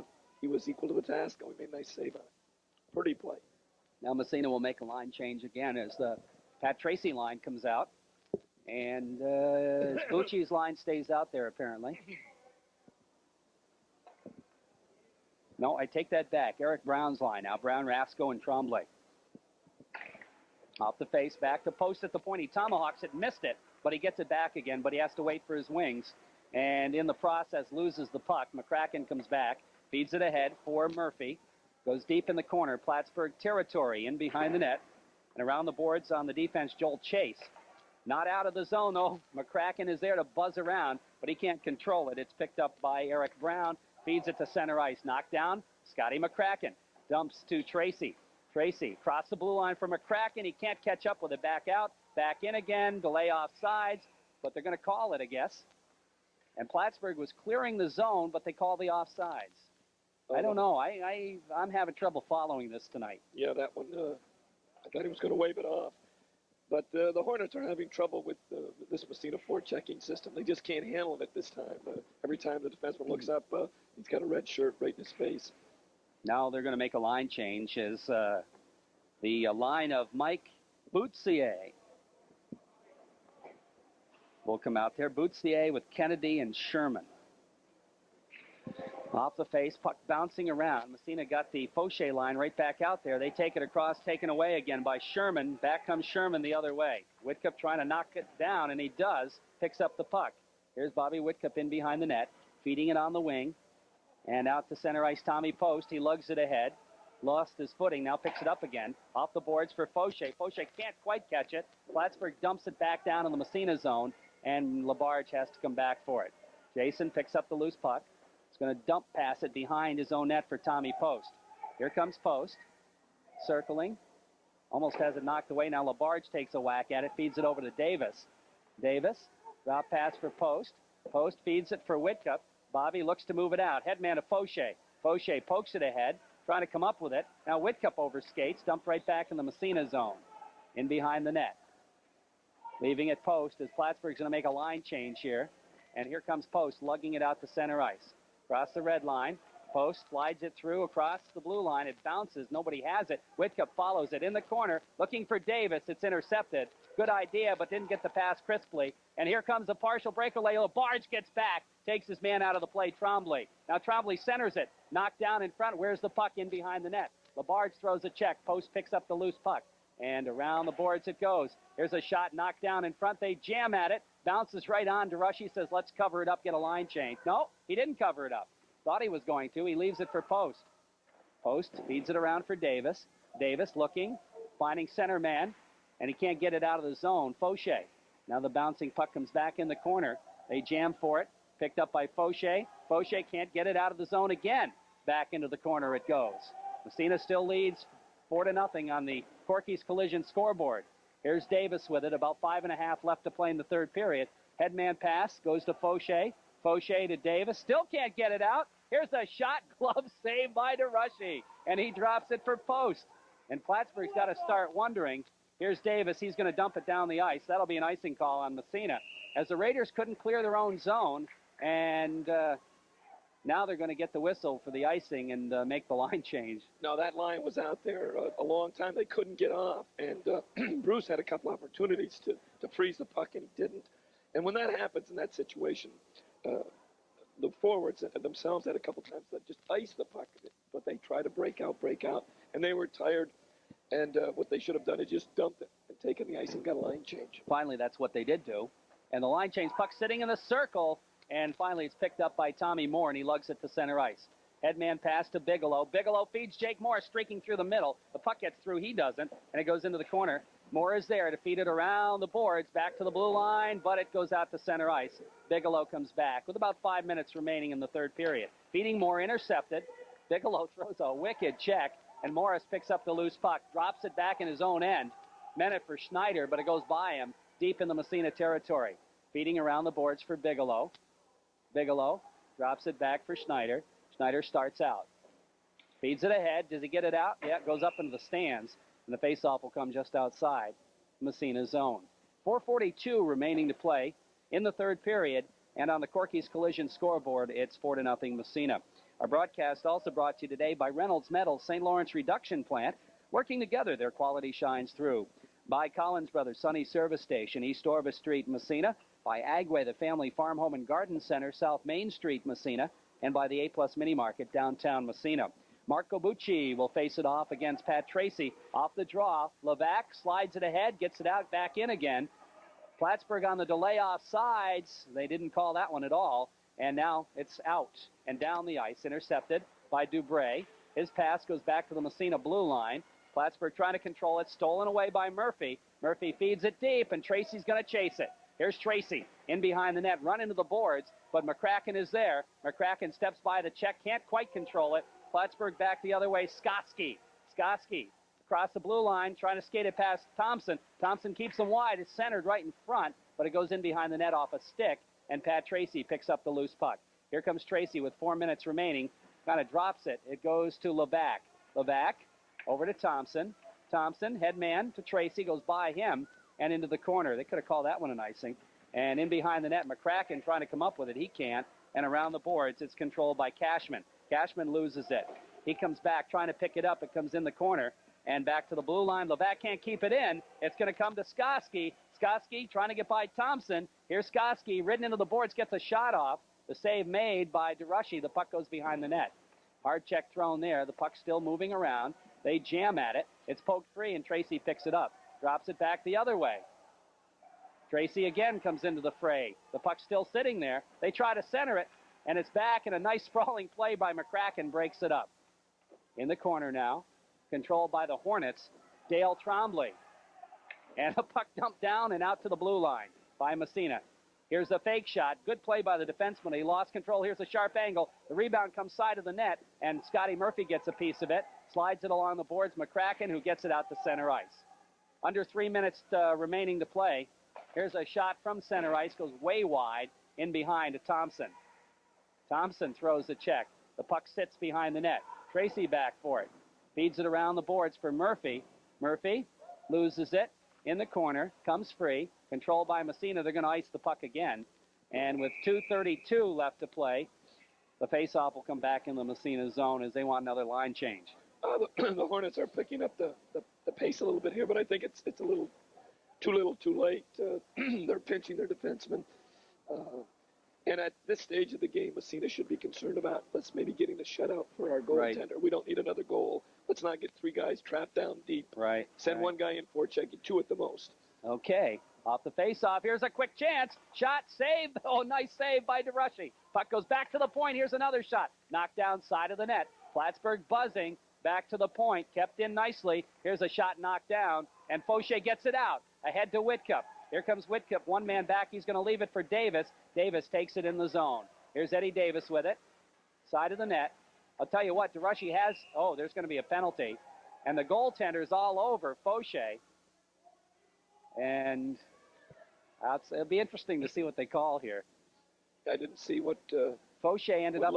equal to the task. And we made a nice save on it. Pretty play. Now Massena will make a line change again as the Pat Tracy line comes out. And Bucci's line stays out there, apparently. No, I take that back. Eric Brown's line now. Brown, Rasco, and Tremblay. Off the face, back to post at the point. He tomahawks it, missed it, but he gets it back again, but he has to wait for his wings. And in the process, loses the puck. McCracken comes back, feeds it ahead for Murphy. Goes deep in the corner. Plattsburgh territory in behind the net. And around the boards on the defense, Joel Chase. Not out of the zone, though. McCracken is there to buzz around, but he can't control it. It's picked up by Eric Brown. Feeds it to center ice. Knocked down. Scotty McCracken dumps to Tracy. Tracy across the blue line for McCracken. He can't catch up with it. Back out, back in again. Delay offsides, but they're going to call it, I guess. And Plattsburgh was clearing the zone, but they call the offsides. I don't know. I'm having trouble following this tonight. Yeah, that one, I thought he was going to wave it off. But the Hornets are having trouble with this Massena forechecking system. They just can't handle it this time. Every time the defenseman looks up, he's got a red shirt right in his face. Now they're going to make a line change as the line of Mike Boutsier will come out there. Boutsier with Kennedy and Sherman. Off the face, puck bouncing around. Massena got the Fauché line right back out there. They take it across, taken away again by Sherman. Back comes Sherman the other way. Whitcup trying to knock it down, and he does. Picks up the puck. Here's Bobby Whitcup in behind the net, feeding it on the wing. And out to center ice, Tommy Post. He lugs it ahead. Lost his footing, now picks it up again. Off the boards for Fauché. Fauché can't quite catch it. Plattsburgh dumps it back down in the Massena zone, and Labarge has to come back for it. Jason picks up the loose puck. He's going to dump pass it behind his own net for Tommy Post. Here comes Post, circling. Almost has it knocked away. Now Labarge takes a whack at it, feeds it over to Davis. Davis, drop pass for Post. Post feeds it for Whitcup. Bobby looks to move it out. Headman to Fauché. Fauché pokes it ahead, trying to come up with it. Now Whitcup overskates, dumped right back in the Massena zone, in behind the net. Leaving it Post as Plattsburgh's going to make a line change here. And here comes Post, lugging it out to center ice. Across the red line. Post slides it through across the blue line. It bounces. Nobody has it. Whitcup follows it in the corner, looking for Davis. It's intercepted. Good idea, but didn't get the pass crisply. And here comes a partial breakaway. Labarge gets back, takes his man out of the play, Trombley. Now Trombley centers it. Knocked down in front. Where's the puck? In behind the net. Labarge throws a check. Post picks up the loose puck. And around the boards it goes. Here's a shot knocked down in front. They jam at it. Bounces right on. DeRushy says, let's cover it up, get a line change. No, he didn't cover it up. Thought he was going to. He leaves it for Post. Post feeds it around for Davis. Davis looking, finding center man, and he can't get it out of the zone. Fauché. Now the bouncing puck comes back in the corner. They jam for it. Picked up by Fauché. Fauché can't get it out of the zone again. Back into the corner it goes. Massena still leads 4-0 on the Corky's Collision scoreboard. Here's Davis with it. About 5.5 left to play in the third period. Headman pass goes to Fauché. Fauché to Davis. Still can't get it out. Here's a shot. Glove saved by DeRushy. And he drops it for Post. And Plattsburgh's got to start wondering. Here's Davis. He's going to dump it down the ice. That'll be an icing call on Massena. As the Raiders couldn't clear their own zone. And now they're going to get the whistle for the icing and make the line change. No, that line was out there a long time. They couldn't get off. And Bruce had a couple opportunities to freeze the puck, and he didn't. And when that happens in that situation, the forwards themselves had a couple times that just iced the puck. But they try to break out. And they were tired. And what they should have done is just dumped it and taken the ice and got a line change. Finally, that's what they did do. And the line change, puck sitting in the circle. And finally, it's picked up by Tommy Moore, and he lugs it to center ice. Headman pass to Bigelow. Bigelow feeds Jake Moore, streaking through the middle. The puck gets through. He doesn't, and it goes into the corner. Moore is there to feed it around the boards, back to the blue line, but it goes out to center ice. Bigelow comes back with about 5 minutes remaining in the third period. Feeding Moore, intercepted. Bigelow throws a wicked check, and Morris picks up the loose puck, drops it back in his own end. Meant it for Schneider, but it goes by him deep in the Massena territory. Feeding around the boards for Bigelow. Bigelow drops it back for Schneider. Schneider starts out. Feeds it ahead. Does he get it out? Yeah, it goes up into the stands. And the faceoff will come just outside Massena zone. 4:42 remaining to play in the third period. And on the Corky's Collision scoreboard, it's 4-0 Massena. Our broadcast also brought to you today by Reynolds Metals St. Lawrence Reduction Plant. Working together, their quality shines through. By Collins Brothers Sunny Service Station, East Orvis Street, Massena. By Agway, the Family Farm Home and Garden Center, South Main Street, Massena. And by the A-Plus Mini Market, downtown Massena. Marco Bucci will face it off against Pat Tracy. Off the draw, Levac slides it ahead, gets it out, back in again. Plattsburgh on the delay offsides. They didn't call that one at all. And now it's out and down the ice, intercepted by Dubray. His pass goes back to the Massena blue line. Plattsburgh trying to control it, stolen away by Murphy. Murphy feeds it deep, and Tracy's going to chase it. Here's Tracy in behind the net, run into the boards, but McCracken is there. McCracken steps by the check, can't quite control it. Plattsburgh back the other way. Skotsky across the blue line, trying to skate it past Thompson. Thompson keeps him wide. It's centered right in front, but it goes in behind the net off a stick, and Pat Tracy picks up the loose puck. Here comes Tracy with 4 minutes remaining. Kind of drops it. It goes to Levac. Levac over to Thompson. Thompson, head man to Tracy, goes by him and into the corner. They could have called that one an icing. And in behind the net, McCracken trying to come up with it. He can't. And around the boards, it's controlled by Cashman. Cashman loses it. He comes back trying to pick it up. It comes in the corner. And back to the blue line. Levac can't keep it in. It's going to come to Skoski. Skoski trying to get by Thompson. Here's Skoski, ridden into the boards, gets a shot off. The save made by DeRushy. The puck goes behind the net. Hard check thrown there. The puck's still moving around. They jam at it. It's poked free, and Tracy picks it up. Drops it back the other way. Tracy again comes into the fray. The puck's still sitting there. They try to center it, and it's back, and a nice sprawling play by McCracken breaks it up. In the corner now, controlled by the Hornets, Dale Trombley. And a puck dumped down and out to the blue line by Massena. Here's a fake shot. Good play by the defenseman. He lost control. Here's a sharp angle. The rebound comes side of the net, and Scotty Murphy gets a piece of it. Slides it along the boards. McCracken, who gets it out to center ice. Under 3 minutes remaining to play. Here's a shot from center ice. Goes way wide in behind to Thompson. Thompson throws the check. The puck sits behind the net. Tracy back for it. Feeds it around the boards for Murphy. Murphy loses it in the corner. Comes free. Controlled by Massena. They're going to ice the puck again. And with 2:32 left to play, the faceoff will come back in the Massena zone as they want another line change. The Hornets are picking up the pace a little bit here, but I think it's a little too late. They're pinching their defensemen. And at this stage of the game, Massena should be concerned about let's maybe getting the shutout for our goaltender. Right. We don't need another goal. Let's not get three guys trapped down deep. Right. Send one guy in forecheck, get two at the most. Okay. Off the face-off, here's a quick chance. Shot, save. Oh, nice save by DeRushy. Puck goes back to the point. Here's another shot. Knocked down side of the net. Plattsburgh buzzing. Back to the point. Kept in nicely. Here's a shot knocked down. And Fauché gets it out. Ahead to Whitcup. Here comes Whitcup. One man back. He's going to leave it for Davis. Davis takes it in the zone. Here's Eddie Davis with it. Side of the net. I'll tell you what, DeRushy has... Oh, there's going to be a penalty. And the goaltender's all over Fauché. And... it'll be interesting to see what they call here. I didn't see what... Fauché ended up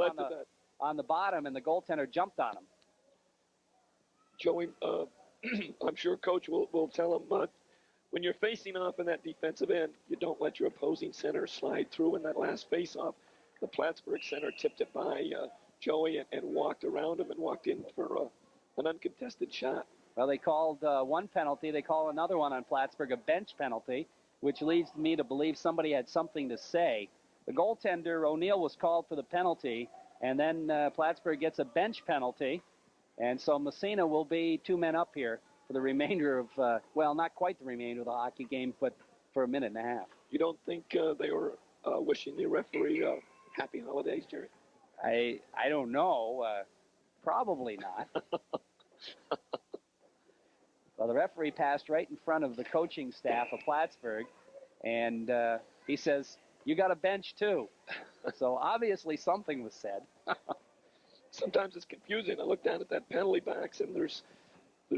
on the bottom, and the goaltender jumped on him. Joey, I'm sure Coach will tell him, when you're facing off in that defensive end, you don't let your opposing center slide through in that last face-off. The Plattsburgh center tipped it by Joey and walked around him and walked in for an uncontested shot. Well, they called one penalty. They call another one on Plattsburgh a bench penalty, which leads me to believe somebody had something to say. The goaltender, O'Neill, was called for the penalty, and then Plattsburgh gets a bench penalty, and so Massena will be two men up here for the remainder of, well, not quite the remainder of the hockey game, but for a minute and a half. You don't think they were wishing the referee happy holidays, Jerry? I don't know. Probably not. Well, the referee passed right in front of the coaching staff of Plattsburgh, and he says, "You got a bench too." So obviously something was said. Sometimes it's confusing. I look down at that penalty box, and there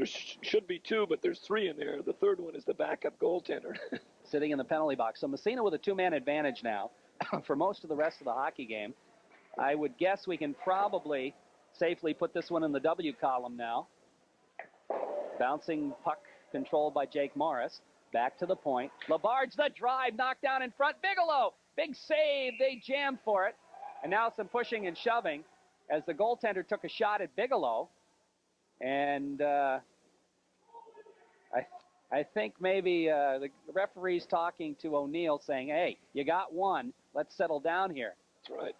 should be two, but there's three in there. The third one is the backup goaltender. Sitting in the penalty box. So Massena with a two-man advantage now for most of the rest of the hockey game. I would guess we can probably safely put this one in the W column now. Bouncing puck controlled by Jake Morris. Back to the point. Labarge the drive, knocked down in front. Bigelow, big save. They jammed for it. And now some pushing and shoving as the goaltender took a shot at Bigelow. And I think maybe the referee's talking to O'Neill saying, hey, you got one. Let's settle down here. That's right.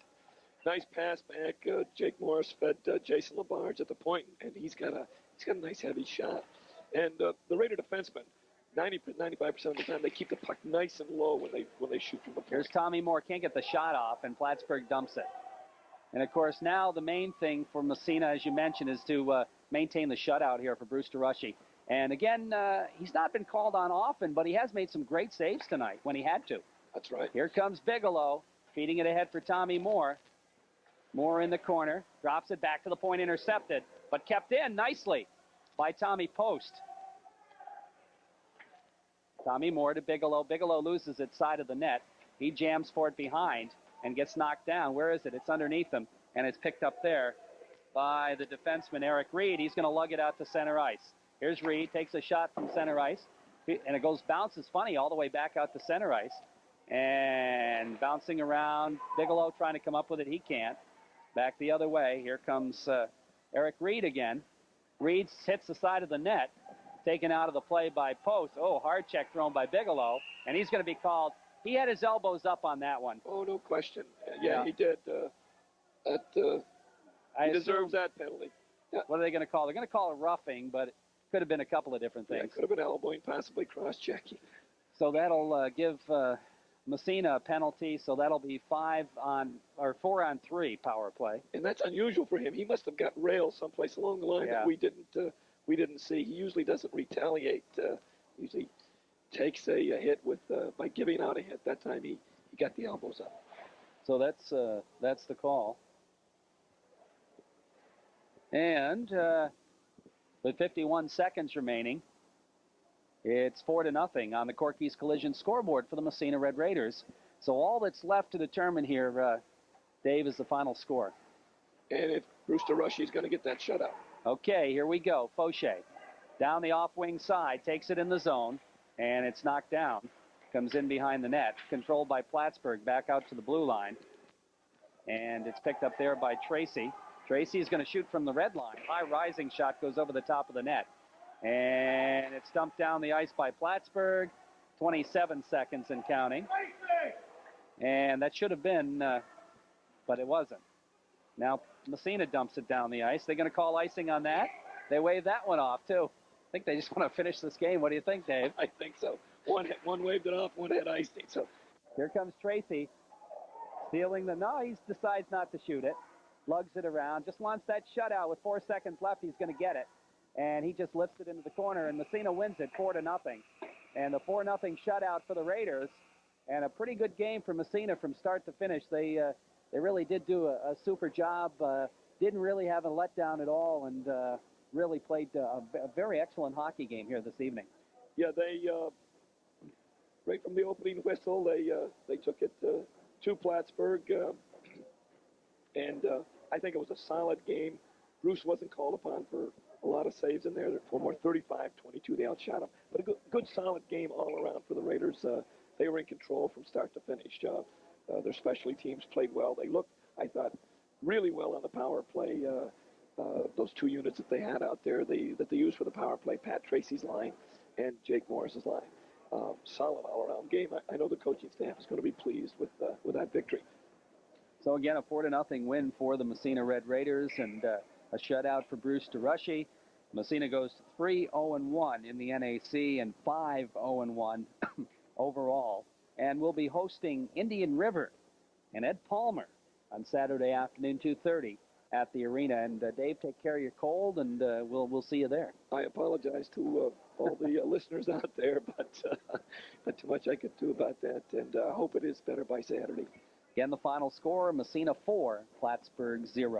Nice pass back. Jake Morris fed Jason Labarge at the point, and he's got a nice heavy shot. And the Raider defensemen, 95% of the time, they keep the puck nice and low when they shoot from the point. Here's Tommy Moore, can't get the shot off, and Plattsburgh dumps it. And, of course, now the main thing for Massena, as you mentioned, is to maintain the shutout here for Bruce DeRushy. And, again, he's not been called on often, but he has made some great saves tonight when he had to. That's right. Here comes Bigelow, feeding it ahead for Tommy Moore. Moore in the corner, drops it back to the point, intercepted, but kept in nicely. by Tommy Post. Tommy Moore to Bigelow. Bigelow loses it side of the net. He jams for it behind and gets knocked down. Where is it? It's underneath him, and it's picked up there by the defenseman, Eric Reed. He's going to lug it out to center ice. Here's Reed, takes a shot from center ice, and it bounces funny all the way back out to center ice. And bouncing around, Bigelow trying to come up with it. He can't. Back the other way. Here comes Eric Reed again. Reed hits the side of the net, taken out of the play by Post. Oh, hard check thrown by Bigelow, and he's going to be called. He had his elbows up on that one. Oh, no question. Yeah, he did. He deserves that penalty. Yeah. What are they going to call? They're going to call it roughing, but it could have been a couple of different things. Yeah, it could have been elbowing, possibly cross-checking. So that'll give Massena a penalty, so that'll be 4 on 3 power play. And that's unusual for him. He must have got railed someplace along the line that we didn't see. He usually doesn't retaliate. Usually takes a hit by giving out a hit. That time he got the elbows up. So that's the call. And with 51 seconds remaining, it's 4-0 on the Corky's Collision scoreboard for the Massena Red Raiders. So all that's left to determine here, Dave, is the final score. And if Brewster Rushie's going to get that shutout. Okay, here we go. Fauché down the off-wing side, takes it in the zone, and it's knocked down. Comes in behind the net, controlled by Plattsburgh, back out to the blue line. And it's picked up there by Tracy. Tracy is going to shoot from the red line. High rising shot goes over the top of the net. And it's dumped down the ice by Plattsburgh. 27 seconds and counting. And that should have been, but it wasn't. Now Massena dumps it down the ice. They're going to call icing on that. They wave that one off, too. I think they just want to finish this game. What do you think, Dave? I think so. One waved it off, one had icing. So here comes Tracy. Stealing he decides not to shoot it. Lugs it around. Just wants that shutout with 4 seconds left. He's going to get it. And he just lifts it into the corner, and Massena wins it 4-0. And the 4-0 shutout for the Raiders, and a pretty good game for Massena from start to finish. They really did do a super job. Didn't really have a letdown at all, and really played a very excellent hockey game here this evening. Yeah, they right from the opening whistle, they took it to Plattsburgh, and I think it was a solid game. Bruce wasn't called upon for a lot of saves in there. For more 35-22, they outshot him. But a good solid game all around for the Raiders. They were in control from start to finish. Their specialty teams played well. They looked, I thought, really well on the power play. Those two units that they had out there, that they used for the power play, Pat Tracy's line and Jake Morris's line. Solid all-around game. I know the coaching staff is going to be pleased with that victory. So again, a 4-0 win for the Massena Red Raiders, and a shutout for Brewster Rushie. Massena goes 3-0-1 in the NAC and 5-0-1 overall, and will be hosting Indian River and Ed Palmer on Saturday afternoon, 2:30 at the arena. And Dave, take care of your cold, and we'll see you there. I apologize to all the listeners out there, but not too much I could do about that, and I hope it is better by Saturday. Again, the final score: Massena 4, Plattsburgh 0.